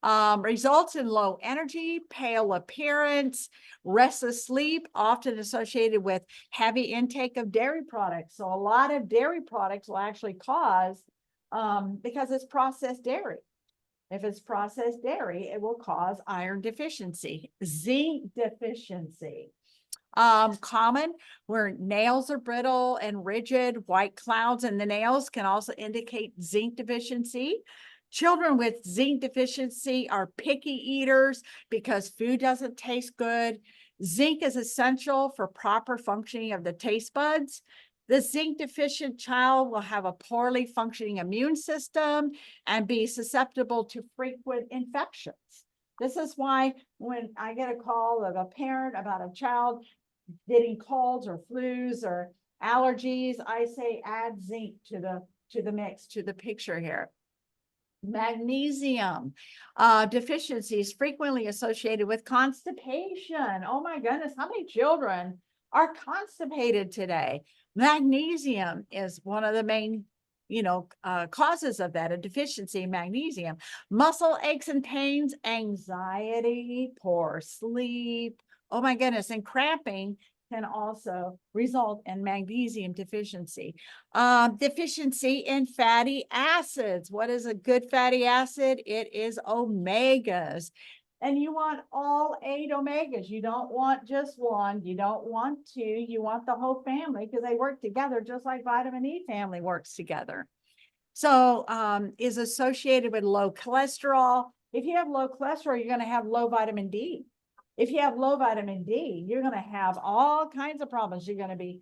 Results in low energy, pale appearance, restless sleep, often associated with heavy intake of dairy products. So a lot of dairy products will actually cause, because it's processed dairy. If it's processed dairy, it will cause iron deficiency, zinc deficiency. Common where nails are brittle and rigid, white clouds in the nails can also indicate zinc deficiency. Children with zinc deficiency are picky eaters because food doesn't taste good. Zinc is essential for proper functioning of the taste buds. The zinc deficient child will have a poorly functioning immune system and be susceptible to frequent infections. This is why when I get a call of a parent about a child getting colds or flus or allergies, I say add zinc to the mix, to the picture here. Magnesium deficiency is frequently associated with constipation. Oh my goodness, how many children are constipated today? Magnesium is one of the main causes of that, a deficiency in magnesium. Muscle aches and pains, anxiety, poor sleep. Oh my goodness, and cramping can also result in magnesium deficiency. Deficiency in fatty acids. What is a good fatty acid? It is omegas. And you want all 8 omegas. You don't want just one. You don't want 2. You want the whole family because they work together just like vitamin E family works together. So is associated with low cholesterol. If you have low cholesterol, you're going to have low vitamin D. If you have low vitamin D, you're going to have all kinds of problems. You're going to be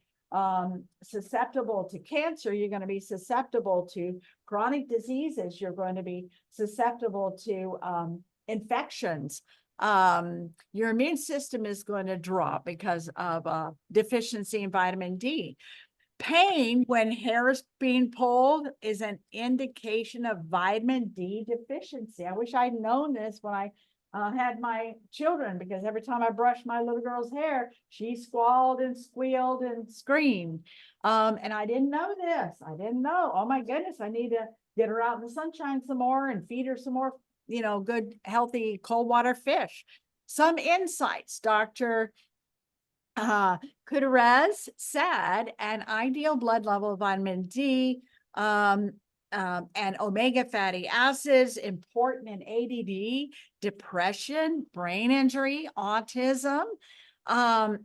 susceptible to cancer. You're going to be susceptible to chronic diseases. You're going to be susceptible to infections. Your immune system is going to drop because of deficiency in vitamin D. Pain when hair is being pulled is an indication of vitamin D deficiency. I wish I'd known this when I had my children, because every time I brushed my little girl's hair, she squalled and squealed and screamed. And I didn't know this. I didn't know. Oh my goodness, I need to get her out in the sunshine some more and feed her some more, good, healthy cold water fish. Some insights, Dr. Gutierrez said an ideal blood level of vitamin D and omega fatty acids important in ADD, depression, brain injury, autism. And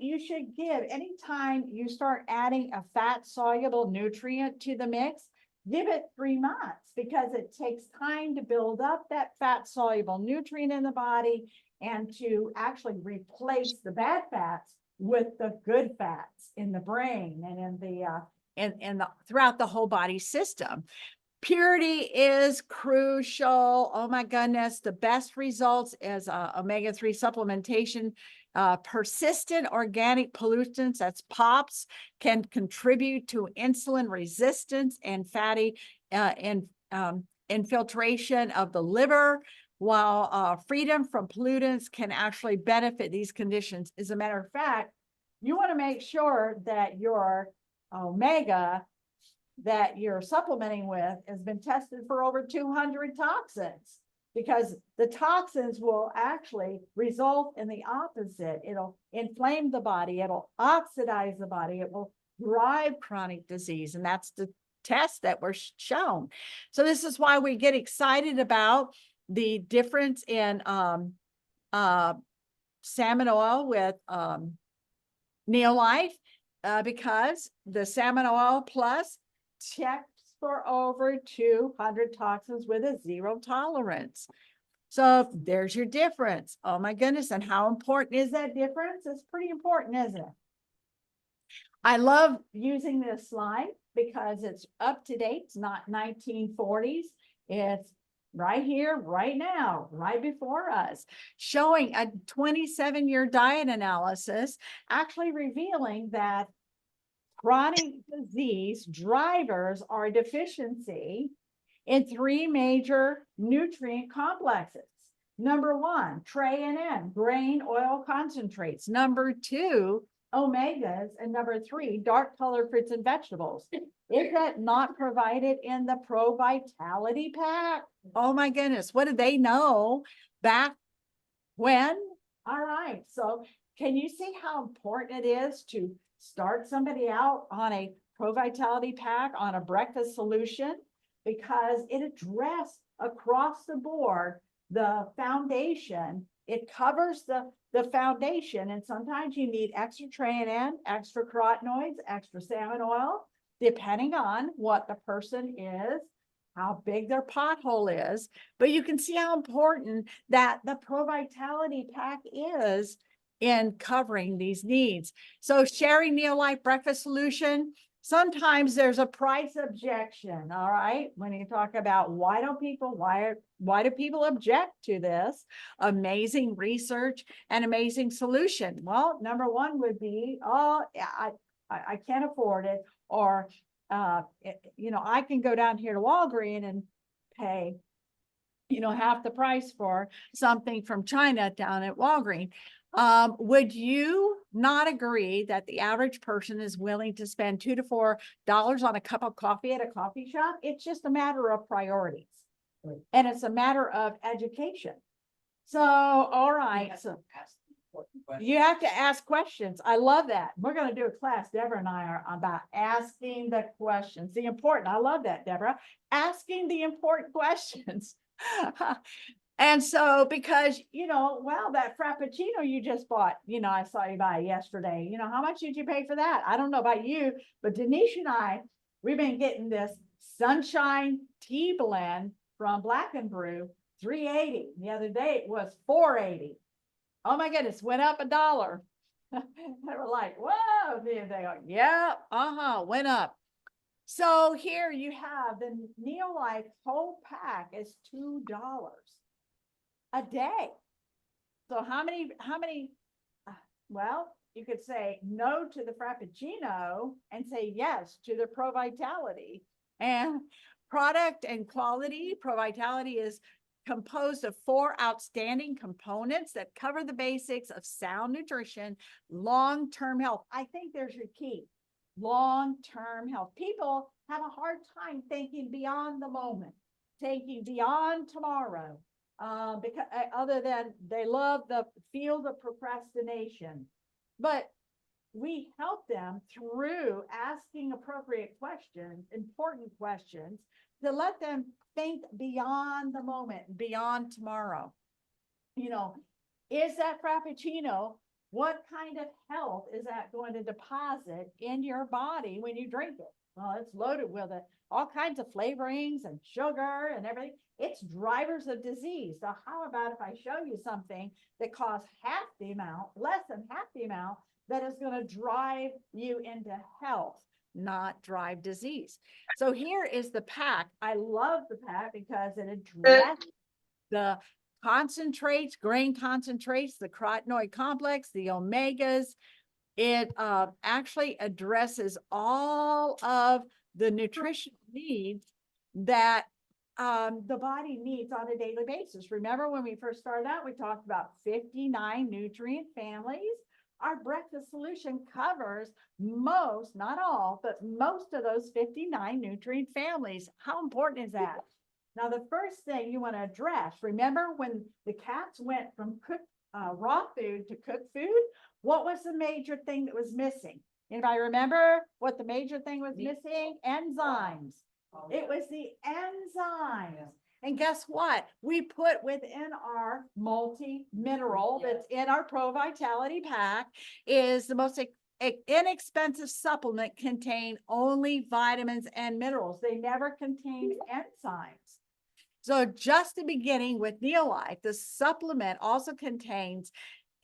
you should give, anytime you start adding a fat soluble nutrient to the mix, give it 3 months, because it takes time to build up that fat soluble nutrient in the body and to actually replace the bad fats with the good fats in the brain and in the throughout the whole body system. Purity is crucial. Oh my goodness, the best results is omega-3 supplementation. Persistent organic pollutants, that's POPs, can contribute to insulin resistance and fatty infiltration of the liver, while freedom from pollutants can actually benefit these conditions. As a matter of fact, you want to make sure that your omega that you're supplementing with has been tested for over 200 toxins, because the toxins will actually result in the opposite. It'll inflame the body, it'll oxidize the body, it will drive chronic disease, and that's the test that we're shown. So this is why we get excited about the difference in salmon oil with Neolife, because the salmon oil plus checks for over 200 toxins with a 0 tolerance. So there's your difference. Oh my goodness. And how important is that difference? It's pretty important, isn't it? I love using this slide because it's up to date. It's not 1940s. It's right here, right now, right before us, showing a 27-year diet analysis, actually revealing that chronic disease drivers are a deficiency in 3 major nutrient complexes. Number 1, TRANN, grain oil concentrates. Number 2, omegas. And number 3, dark colored fruits and vegetables. Is that not provided in the Pro Vitality Pack? Oh my goodness, what did they know back when? All right, so can you see how important it is to start somebody out on a Pro Vitality Pack, on a breakfast solution, because it addressed across the board the foundation. It covers the foundation, and sometimes you need extra TRANN, extra carotenoids, extra salmon oil, depending on what the person is, how big their pothole is. But you can see how important that the Pro Vitality Pack is in covering these needs. So sharing Neolife breakfast solution, sometimes there's a price objection. All right, when you talk about why do people object to this amazing research and amazing solution? Well, number 1 would be, oh, I can't afford it, or I can go down here to Walgreens and pay half the price for something from China down at Walgreens. Would you not agree that the average person is willing to spend $2 to $4 on a cup of coffee at a coffee shop? It's just a matter of priorities. Right. And it's a matter of education. So, all right. So you have to ask questions. I love that. We're going to do a class, Deborah and I, are about asking the questions. The important, I love that, Deborah, asking the important questions. And so, because, well, that Frappuccino you just bought, I saw you buy yesterday, how much did you pay for that? I don't know about you, but Denise and I, we've been getting this Sunshine Tea Blend from Black & Brew, $3.80. The other day it was $4.80. Oh my goodness, went up $1. They were like, whoa, they go, yeah, went up. So here you have the Neolife whole pack is $2 a day. So how many, well, you could say no to the Frappuccino and say yes to the Pro Vitality. And product and quality, Pro Vitality is composed of 4 outstanding components that cover the basics of sound nutrition, long-term health. I think there's your key, long-term health. People have a hard time thinking beyond the moment, thinking beyond tomorrow, because other than they love the field of procrastination. But we help them through asking appropriate questions, important questions, to let them think beyond the moment, beyond tomorrow. You know, is that Frappuccino, what kind of health is that going to deposit in your body when you drink it? Well, it's loaded with all kinds of flavorings and sugar and everything. It's drivers of disease. So how about if I show you something that costs half the amount, less than half the amount, that is going to drive you into health, not drive disease. So here is the pack. I love the pack because it addresses the concentrates, grain concentrates, the carotenoid complex, the omegas. It actually addresses all of the nutrition needs that the body needs on a daily basis. Remember when we first started out, we talked about 59 nutrient families. Our breakfast solution covers most, not all, but most of those 59 nutrient families. How important is that? Now, the first thing you want to address, remember when the cats went from cooked raw food to cooked food, what was the major thing that was missing? Anybody remember what the major thing was missing? Enzymes. It was the enzymes. And guess what? We put within our multi-mineral that's in our Pro Vitality pack is the most inexpensive supplement, contain only vitamins and minerals. They never contain enzymes. So just the beginning with Neolife, the supplement also contains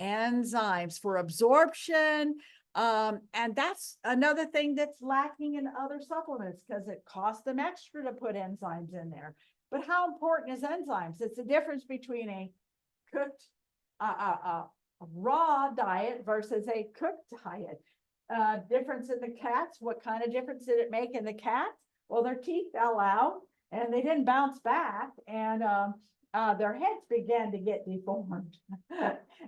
enzymes for absorption. And that's another thing that's lacking in other supplements because it costs them extra to put enzymes in there. But how important is enzymes? It's the difference between a cooked, raw diet versus a cooked diet. Difference in the cats. What kind of difference did it make in the cats? Well, their teeth fell out and they didn't bounce back, and their heads began to get deformed.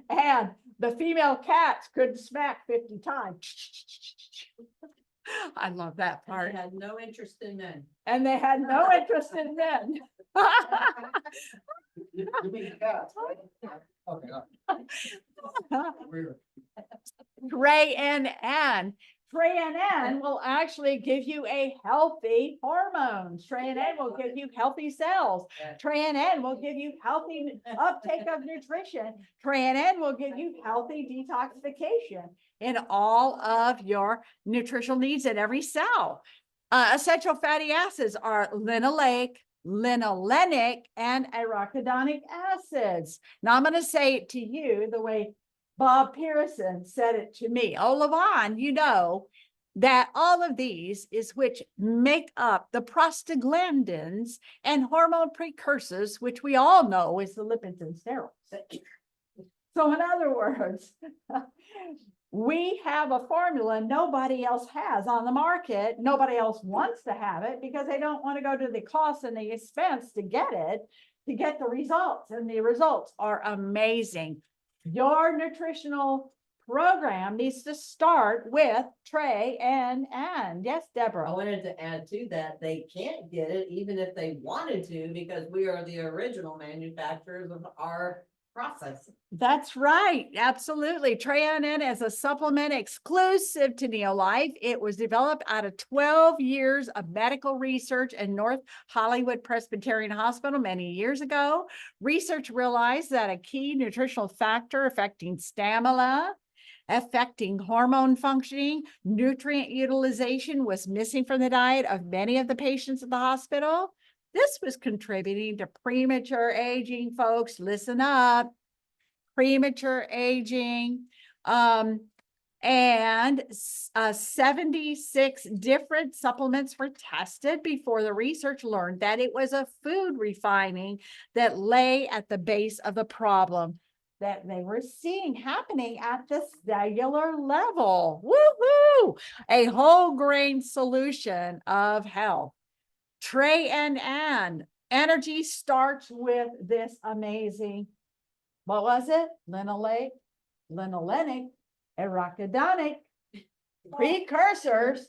And the female cats couldn't smack 50 times. I love that
And
part.
they had no interest in men.
And they had no interest in men.
You mean cats, right? Okay, weird.
Tray NN. Tray NN will actually give you a healthy hormones. Tray NN will give you healthy cells. Tray NN will give you healthy uptake of nutrition. Tray NN will give you healthy detoxification in all of your nutritional needs in every cell. Essential fatty acids are linoleic, linolenic, and arachidonic acids. Now I'm going to say it to you the way Bob Pearson said it to me. Oh, Levon, you know that all of these is which make up the prostaglandins and hormone precursors, which we all know is the lipids and steroids. So in other words, we have a formula nobody else has on the market. Nobody else wants to have it because they don't want to go to the cost and the expense to get it, to get the results. And the results are amazing. Your nutritional program needs to start with Tray NN. Yes,
I
Deborah.
wanted to add to that, they can't get it even if they wanted to, because we are the original manufacturers of our process.
That's right. Absolutely. Tray NN is a supplement exclusive to Neolife. It was developed out of 12 years of medical research in North Hollywood Presbyterian Hospital many years ago. Research realized that a key nutritional factor affecting stamina, affecting hormone functioning, nutrient utilization was missing from the diet of many of the patients at the hospital. This was contributing to premature aging, folks. Listen up. Premature aging. And 76 different supplements were tested before the research learned that it was a food refining that lay at the base of the problem. that they were seeing happening at the cellular level. Woo-hoo! A whole grain solution of health. Trey and Ann, energy starts with this amazing, what was it? Linolenic, arachidonic precursors,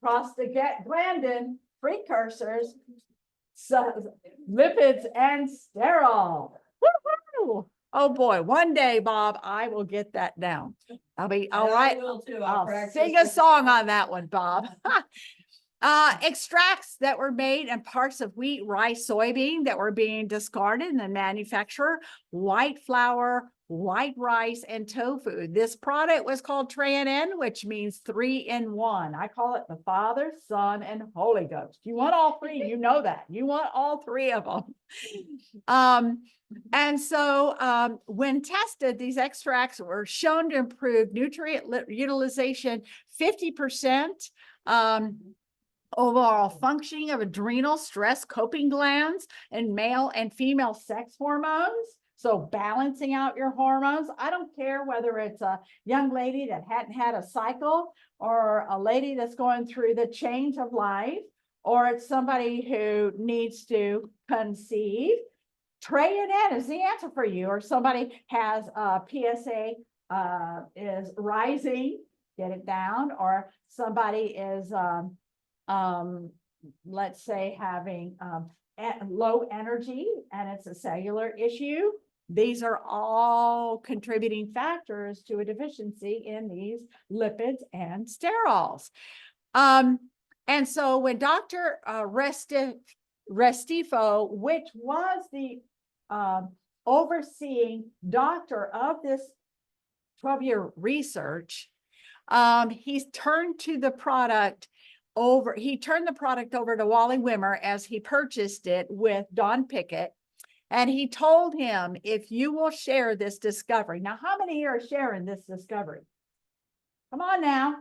prostaglandin precursors, lipids and sterol. Woo-hoo! Oh boy, one day, Bob, I will get that down. I'll be all
And I
right.
will too.
I'll
practice
sing a
with-
song on that one, Bob. Extracts that were made and parts of wheat, rice, soybean that were being discarded in the manufacture, white flour, white rice, and tofu. This product was called Tran, which means 3 in 1. I call it the Father, Son, and Holy Ghost. You want all three, you know that. You want all three of them. And so when tested, these extracts were shown to improve nutrient utilization 50%, overall functioning of adrenal stress coping glands and male and female sex hormones. So balancing out your hormones. I don't care whether it's a young lady that hadn't had a cycle or a lady that's going through the change of life, or it's somebody who needs to conceive. Tran is the answer for you, or somebody has a PSA is rising, get it down, or somebody is let's say having low energy and it's a cellular issue. These are all contributing factors to a deficiency in these lipids and sterols. And so when Dr. Restifo, which was the overseeing doctor of this 12-year research, he turned the product over to Wally Wimmer as he purchased it with Don Pickett. And he told him, if you will share this discovery. Now, how many here are sharing this discovery? Come on now.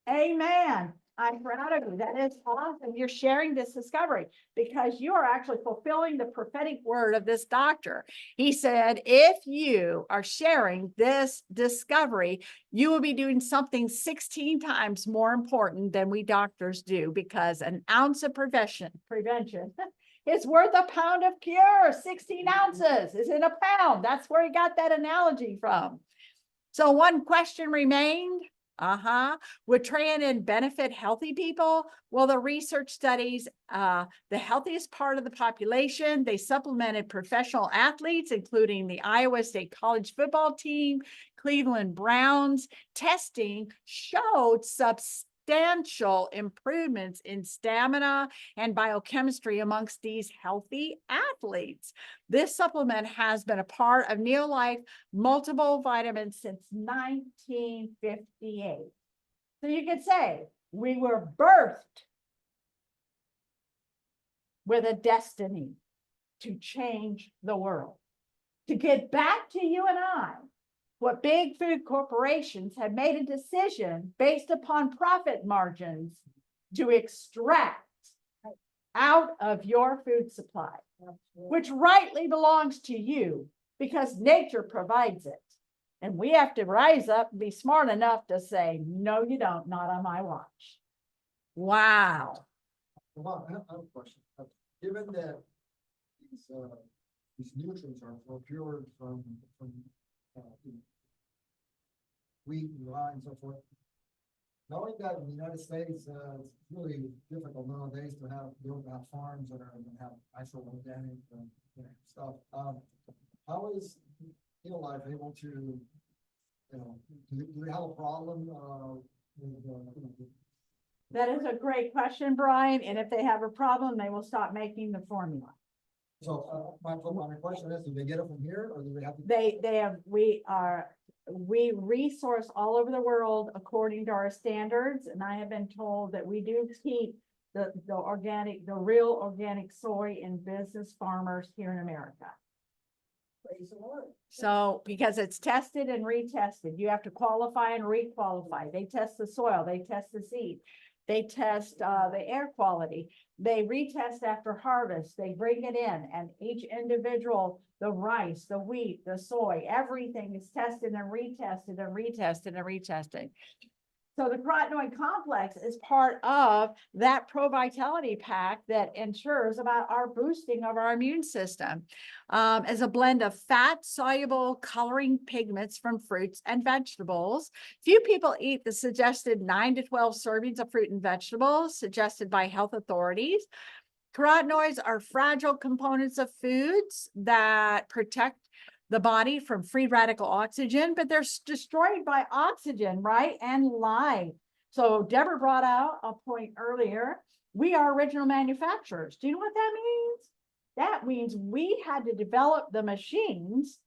Amen. I'm proud of you. That is awesome. You're sharing this discovery because you are actually fulfilling the prophetic word of this doctor. He said, if you are sharing this discovery, you will be doing something 16 times more important than we doctors do, because an ounce of prevention is worth a pound of cure. 16 ounces is in a pound. That's where he got that analogy from. So one question remained. Would Tran benefit healthy people? Well, the research studies the healthiest part of the population. They supplemented professional athletes, including the Iowa State college football team, Cleveland Browns. Testing showed substantial improvements in stamina and biochemistry amongst these healthy athletes. This supplement has been a part of Neolife multiple vitamins since 1958. So you could say we were birthed with a destiny to change the world. To get back to you and I, what big food corporations have made a decision based upon profit margins to extract out of your food supply, which rightly belongs to you because nature provides it. And we have to rise up and be smart enough to say, no, you don't, not on my watch. Wow.
Well, I have a question. Given that these nutrients are procured from wheat and rye and so forth, knowing that in the United States, it's really difficult nowadays to have farms that have actual organic stuff. How is Neolife able to, do we have a problem with
That is a great question, Brian. And if they have a problem, they will stop making the formula.
So my question is, do they get it from here or do they have to?
We resource all over the world according to our standards. And I have been told that we do keep the real organic soy in business farmers here in America.
Praise the Lord.
So, because it's tested and retested, you have to qualify and requalify. They test the soil, they test the seed. They test the air quality. They retest after harvest. They bring it in, and each individual, the rice, the wheat, the soy, everything is tested and retested and retested and retested. So the carotenoid complex is part of that Pro Vitality Pack that ensures about our boosting of our immune system, as a blend of fat soluble coloring pigments from fruits and vegetables. Few people eat the suggested 9 to 12 servings of fruit and vegetables suggested by health authorities. Carotenoids are fragile components of foods that protect the body from free radical oxygen, but they're destroyed by oxygen, right? And light. So Deborah brought out a point earlier. We are original manufacturers. Do you know what that means? That means we had to develop the machines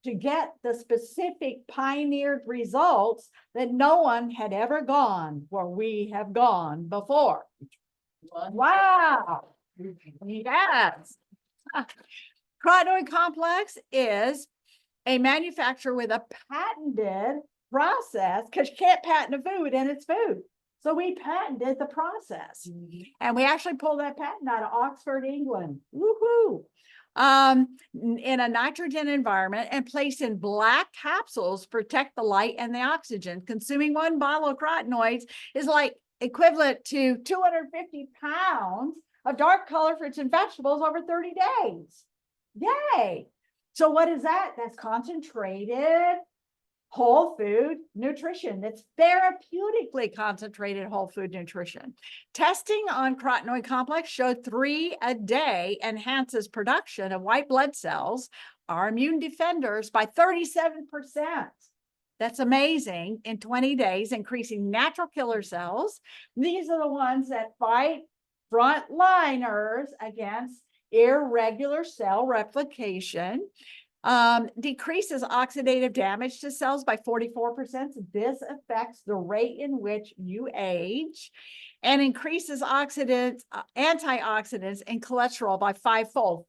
to get the specific pioneered results that no one had ever gone where we have gone before. Wow. Yes. Carotenoid complex is a manufacturer with a patented process, because you can't patent a food and it's food. So we patented the process. And we actually pulled that patent out of Oxford, England. Woohoo! In a nitrogen environment and placed in black capsules, protect the light and the oxygen. Consuming one bottle of carotenoids is like equivalent to 250 pounds of dark color fruits and vegetables over 30 days. Yay. So what is that? That's concentrated whole food nutrition. That's therapeutically concentrated whole food nutrition. Testing on carotenoid complex showed 3 a day enhances production of white blood cells, our immune defenders, by 37%. That's amazing. In 20 days, increasing natural killer cells. These are the ones that fight frontliners against irregular cell replication. Decreases oxidative damage to cells by 44%. This affects the rate in which you age, and increases antioxidants and cholesterol by 5-fold,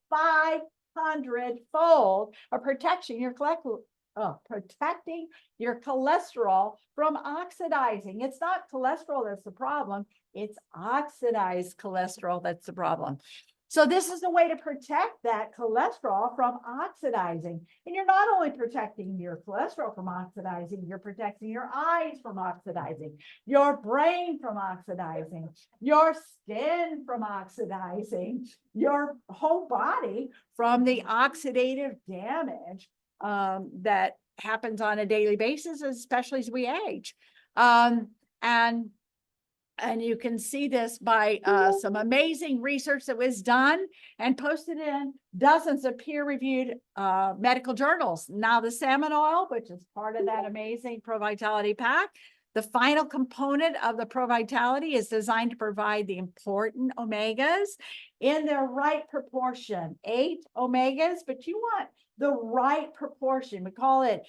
500-fold of protecting your cholesterol from oxidizing. It's not cholesterol that's the problem. It's oxidized cholesterol that's the problem. So this is the way to protect that cholesterol from oxidizing. And you're not only protecting your cholesterol from oxidizing, you're protecting your eyes from oxidizing, your brain from oxidizing, your skin from oxidizing, your whole body from the oxidative damage that happens on a daily basis, especially as we age. And you can see this by some amazing research that was done and posted in dozens of peer-reviewed medical journals. Now, the salmon oil, which is part of that amazing Pro Vitality Pack, the final component of the Pro Vitality is designed to provide the important omegas in their right proportion. 8 omegas, but you want the right proportion. We call it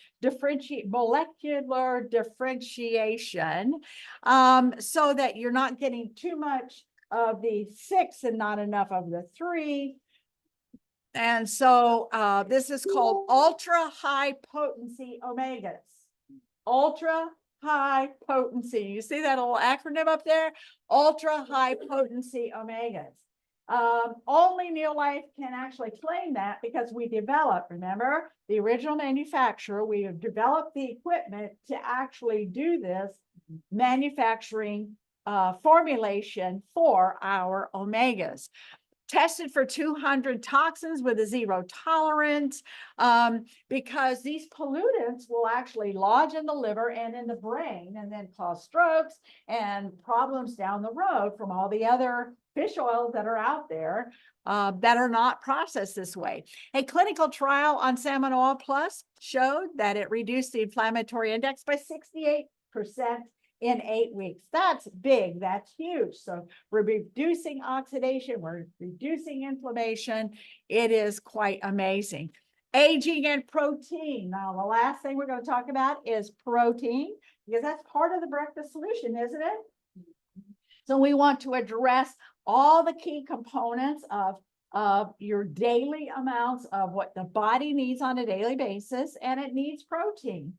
molecular differentiation, so that you're not getting too much of the 6 and not enough of the 3. And so this is called ultra high potency omegas. Ultra high potency. You see that little acronym up there? Ultra high potency omegas. Only Neolife can actually claim that because we developed, remember, the original manufacturer, we have developed the equipment to actually do this manufacturing formulation for our omegas. Tested for 200 toxins with a 0 tolerance, because these pollutants will actually lodge in the liver and in the brain and then cause strokes and problems down the road from all the other fish oils that are out there that are not processed this way. A clinical trial on Salmon Oil Plus showed that it reduced the inflammatory index by 68% in 8 weeks. That's big, that's huge. So we're reducing oxidation, we're reducing inflammation. It is quite amazing. Aging and protein. Now, the last thing we're going to talk about is protein, because that's part of the breakfast solution, isn't it? So we want to address all the key components of your daily amounts of what the body needs on a daily basis, and it needs protein.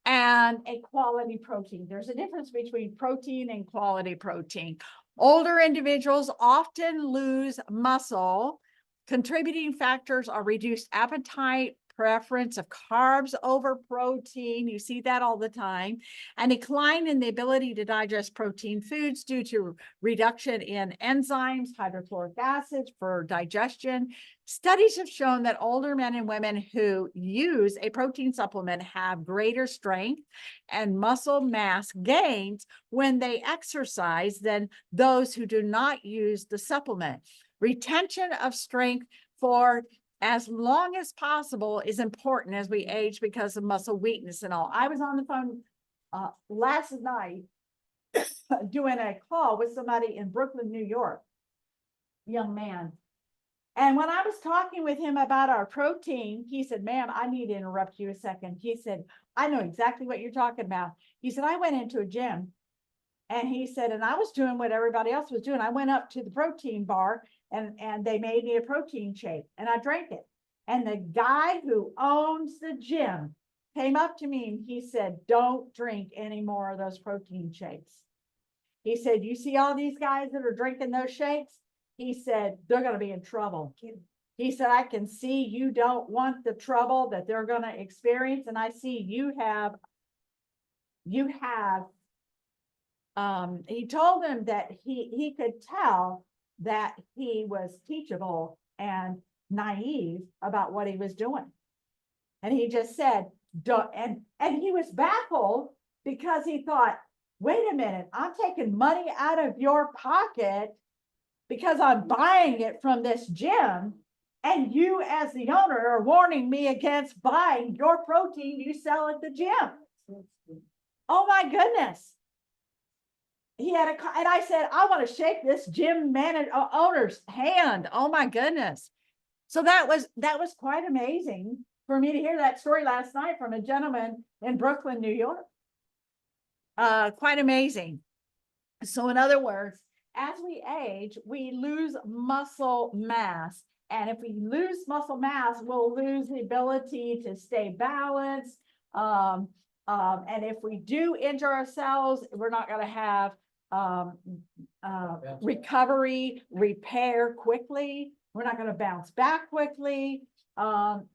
and a quality protein. There's a difference between protein and quality protein. Older individuals often lose muscle. Contributing factors are reduced appetite, preference of carbs over protein. You see that all the time. And decline in the ability to digest protein foods due to reduction in enzymes, hydrochloric acid for digestion. Studies have shown that older men and women who use a protein supplement have greater strength and muscle mass gains when they exercise than those who do not use the supplement. Retention of strength for as long as possible is important as we age because of muscle weakness and all. I was on the phone last night doing a call with somebody in Brooklyn, New York, young man. And when I was talking with him about our protein, he said, ma'am, I need to interrupt you a second. He said, I know exactly what you're talking about. He said, I went into a gym and he said, and I was doing what everybody else was doing. I went up to the protein bar and they made me a protein shake and I drank it. And the guy who owns the gym came up to me and he said, don't drink any more of those protein shakes. He said, you see all these guys that are drinking those shakes? He said, they're going to be in trouble. He said, I can see you don't want the trouble that they're going to experience. And I see you have, he told him that he could tell that he was teachable and naive about what he was doing. And he just said, don't, and he was baffled because he thought, wait a minute, I'm taking money out of your pocket because I'm buying it from this gym. And you as the owner are warning me against buying your protein you sell at the gym. Oh my goodness. He had and I said, I want to shake this gym owner's hand. Oh my goodness. So that was quite amazing for me to hear that story last night from a gentleman in Brooklyn, New York. Quite amazing. So in other words, as we age, we lose muscle mass. And if we lose muscle mass, we'll lose the ability to stay balanced. And if we do injure ourselves, we're not going to have recovery, repair quickly. We're not going to bounce back quickly. And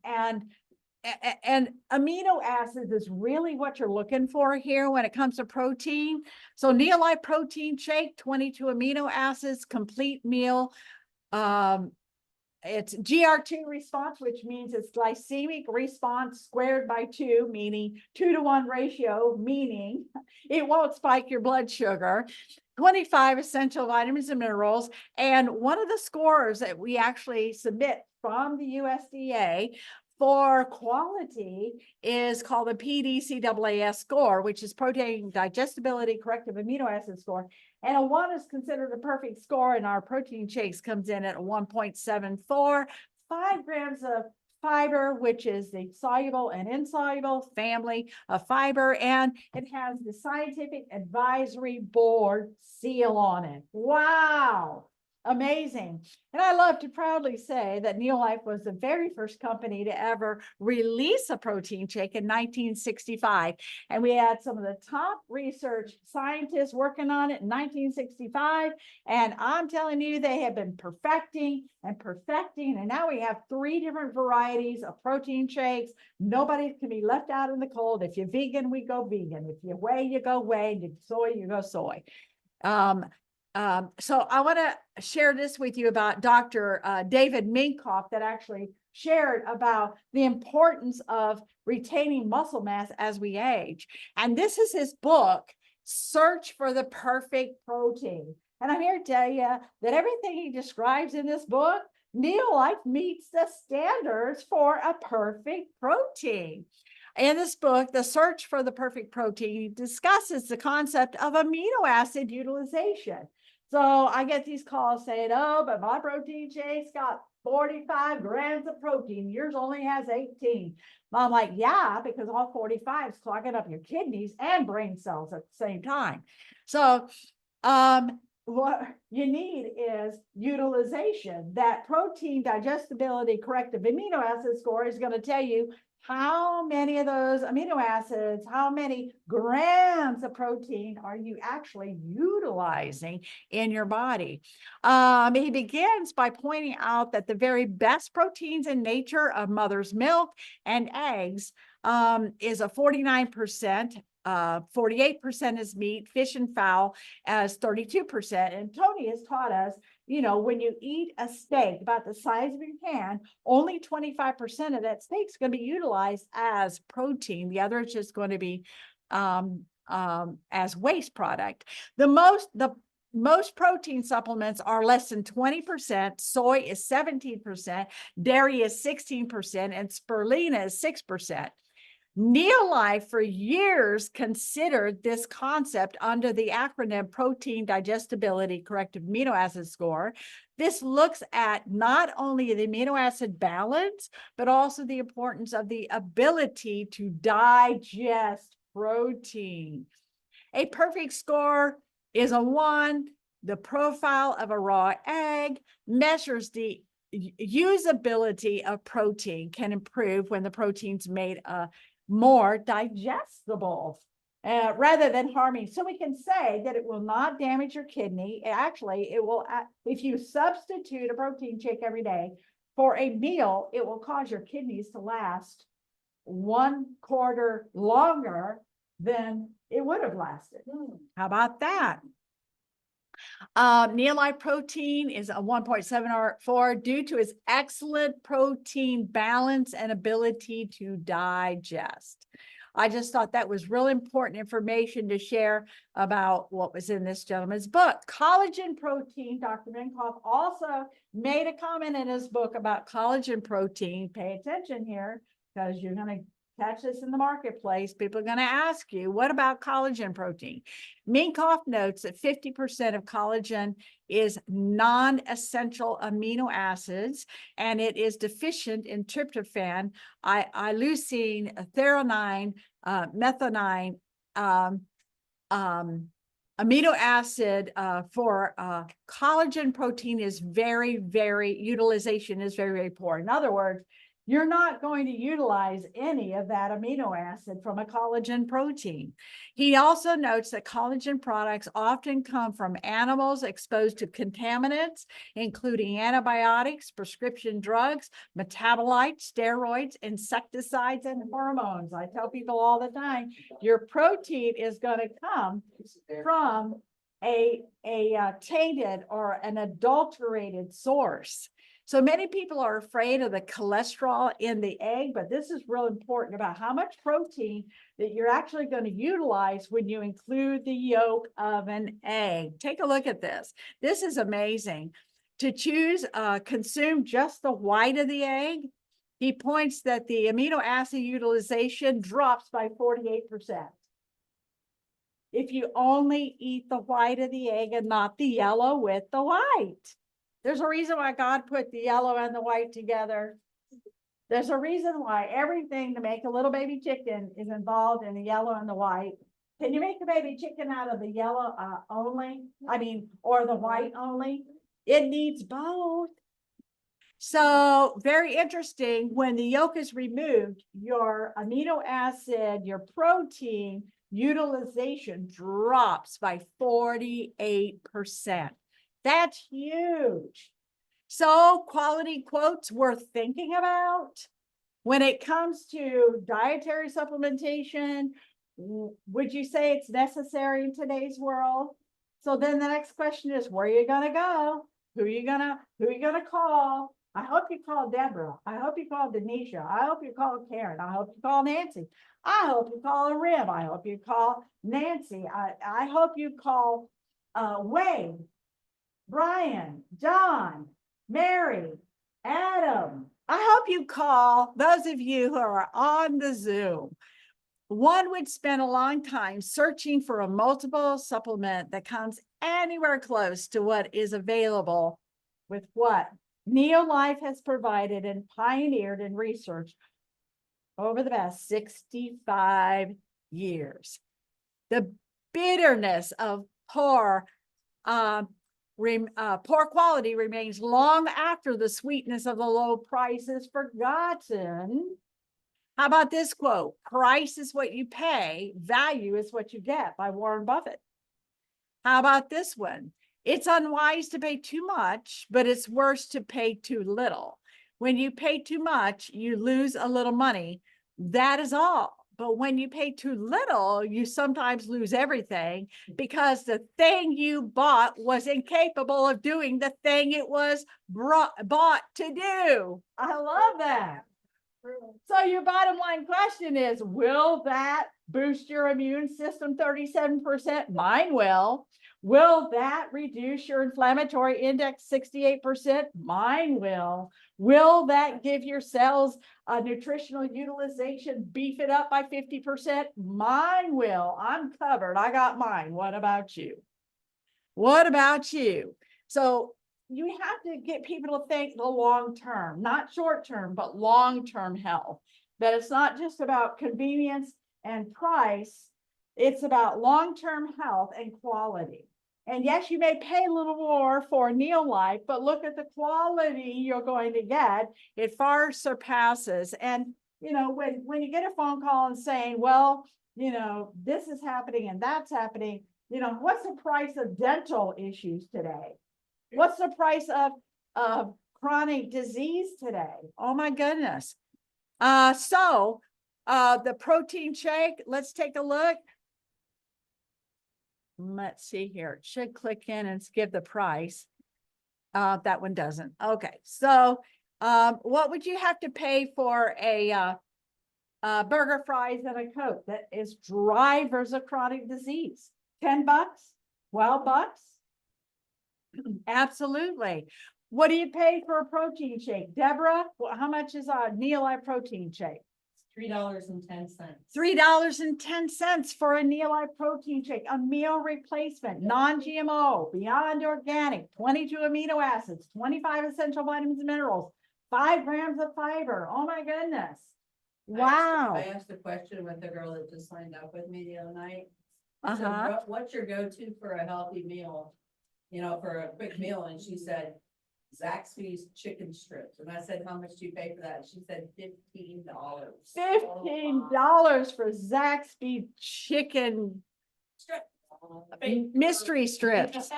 amino acids is really what you're looking for here when it comes to protein. So Neolife protein shake, 22 amino acids, complete meal. It's GR2 response, which means it's glycemic response squared by 2, meaning 2-to-1 ratio, meaning it won't spike your blood sugar. 25 essential vitamins and minerals. And one of the scores that we actually submit from the USDA for quality is called the PDCAAS score, which is protein digestibility corrective amino acid score. And a 1 is considered a perfect score, and our protein shakes comes in at a 1.74, 5 grams of fiber, which is the soluble and insoluble family of fiber, and it has the Scientific Advisory Board seal on it. Wow. Amazing. And I love to proudly say that Neolife was the very first company to ever release a protein shake in 1965. And we had some of the top research scientists working on it in 1965. And I'm telling you, they have been perfecting and perfecting. And now we have 3 different varieties of protein shakes. Nobody can be left out in the cold. If you're vegan, we go vegan. If you're whey, you go whey. If you're soy, you go soy. So I want to share this with you about Dr. David Minkoff that actually shared about the importance of retaining muscle mass as we age. And this is his book, Search for the Perfect Protein. And I'm here to tell you that everything he describes in this book, Neolife meets the standards for a perfect protein. In this book, The Search for the Perfect Protein discusses the concept of amino acid utilization. So I get these calls saying, oh, but my protein shake's got 45 grams of protein. Yours only has 18. I'm like, yeah, because all 45 is clogging up your kidneys and brain cells at the same time. So what you need is utilization. That protein digestibility corrective amino acid score is going to tell you how many of those amino acids, how many grams of protein are you actually utilizing in your body. He begins by pointing out that the very best proteins in nature of mother's milk and eggs is a 49%. 48% is meat, fish and fowl as 32%. And Tony has taught us, you know, when you eat a steak about the size of your hand, only 25% of that steak is going to be utilized as protein. The other is just going to be as waste product. The most protein supplements are less than 20%. Soy is 17%, dairy is 16%, and spirulina is 6%. Neolife for years considered this concept under the acronym Protein Digestibility Corrective Amino Acid Score. This looks at not only the amino acid balance, but also the importance of the ability to digest protein. A perfect score is a 1. The profile of a raw egg measures the usability of protein, can improve when the protein's made more digestible rather than harming. So we can say that it will not damage your kidney. Actually, it will, if you substitute a protein shake every day for a meal, it will cause your kidneys to last 1/4 longer than it would have lasted. How about that? Neolife protein is a 1.74 due to its excellent protein balance and ability to digest. I just thought that was real important information to share about what was in this gentleman's book. Collagen protein, Dr. Minkoff also made a comment in his book about collagen protein. Pay attention here, because you're going to catch this in the marketplace. People are going to ask you, what about collagen protein? Minkoff notes that 50% of collagen is non-essential amino acids, and it is deficient in tryptophan, isoleucine, threonine, methionine, amino acid for collagen protein is utilization is very poor. In other words, you're not going to utilize any of that amino acid from a collagen protein. He also notes that collagen products often come from animals exposed to contaminants, including antibiotics, prescription drugs, metabolites, steroids, insecticides, and hormones. I tell people all the time, your protein is going to come from a tainted or an adulterated source. So many people are afraid of the cholesterol in the egg, but this is real important about how much protein that you're actually going to utilize when you include the yolk of an egg. Take a look at this. This is amazing. To consume just the white of the egg, he points that the amino acid utilization drops by 48%. If you only eat the white of the egg and not the yellow with the white. There's a reason why God put the yellow and the white together. There's a reason why everything to make a little baby chicken is involved in the yellow and the white. Can you make the baby chicken out of the yellow only? Or the white only? It needs both. So very interesting, when the yolk is removed, your amino acid, your protein utilization drops by 48%. That's huge. So quality quotes worth thinking about. When it comes to dietary supplementation, would you say it's necessary in today's world? So then the next question is, where are you going to go? Who are you gonna call? I hope you call Deborah. I hope you call Denisha. I hope you call Karen. I hope you call Nancy. I hope you call Rib. I hope you call Nancy. I hope you call Wade, Brian, John, Mary, Adam. I hope you call those of you who are on the Zoom. One would spend a long time searching for a multiple supplement that comes anywhere close to what is available with what Neolife has provided and pioneered in research over the past 65 years. The bitterness of poor poor quality remains long after the sweetness of the low price is forgotten. How about this quote? Price is what you pay, value is what you get, by Warren Buffett. How about this one? It's unwise to pay too much, but it's worse to pay too little. When you pay too much, you lose a little money. That is all. But when you pay too little, you sometimes lose everything because the thing you bought was incapable of doing the thing it was bought to do. I love that. So your bottom line question is, will that boost your immune system 37%? Mine will. Will that reduce your inflammatory index 68%? Mine will. Will that give your cells a nutritional utilization, beef it up by 50%? Mine will. I'm covered. I got mine. What about you? What about you? So you have to get people to think the long term, not short term, but long term health. That it's not just about convenience and price, it's about long term health and quality. And yes, you may pay a little more for Neolife, but look at the quality you're going to get. It far surpasses. And when you get a phone call and saying, well, this is happening and that's happening, what's the price of dental issues today? What's the price of chronic disease today? Oh my goodness. So the protein shake, let's take a look. Let's see here. It should click in and give the price. That one doesn't. Okay. So what would you have to pay for a burger, fries, and a Coke that is drivers of chronic disease? $10? $12? Absolutely. What do you pay for a protein shake? Deborah, how much is a Neolife protein shake?
$3.10.
$3.10 for a Neolife protein shake, a meal replacement, non-GMO, beyond organic, 22 amino acids, 25 essential vitamins and minerals, 5 grams of fiber. Oh my goodness. Wow.
I asked a question with the girl that just signed up with me the other night.
Uh-huh.
So what's your go-to for a healthy meal? For a quick meal, and she said, Zaxby's chicken strips. And I said, how much do you pay for that? And she said, $15.
$15 for Zaxby chicken
Strip.
mystery strips.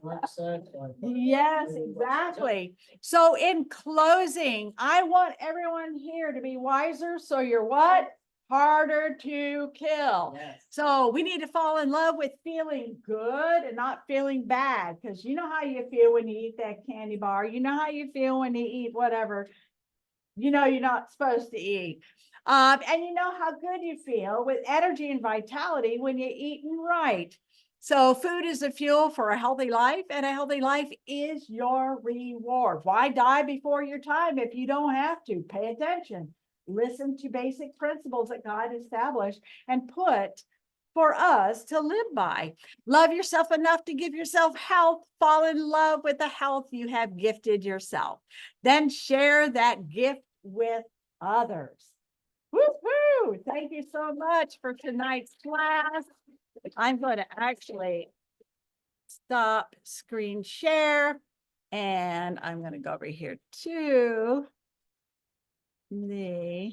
Works out like-
Yes, exactly. So in closing, I want everyone here to be wiser. So you're what? Harder to kill.
Yes.
So we need to fall in love with feeling good and not feeling bad. Because you know how you feel when you eat that candy bar. You know how you feel when you eat whatever you're not supposed to eat. And you know how good you feel with energy and vitality when you're eating right. So food is the fuel for a healthy life, and a healthy life is your reward. Why die before your time if you don't have to? Pay attention. Listen to basic principles that God established and put for us to live by. Love yourself enough to give yourself health. Fall in love with the health you have gifted yourself. Then share that gift with others. Woo-hoo! Thank you so much for tonight's class. I'm going to actually stop screen share, and I'm going to go over here to the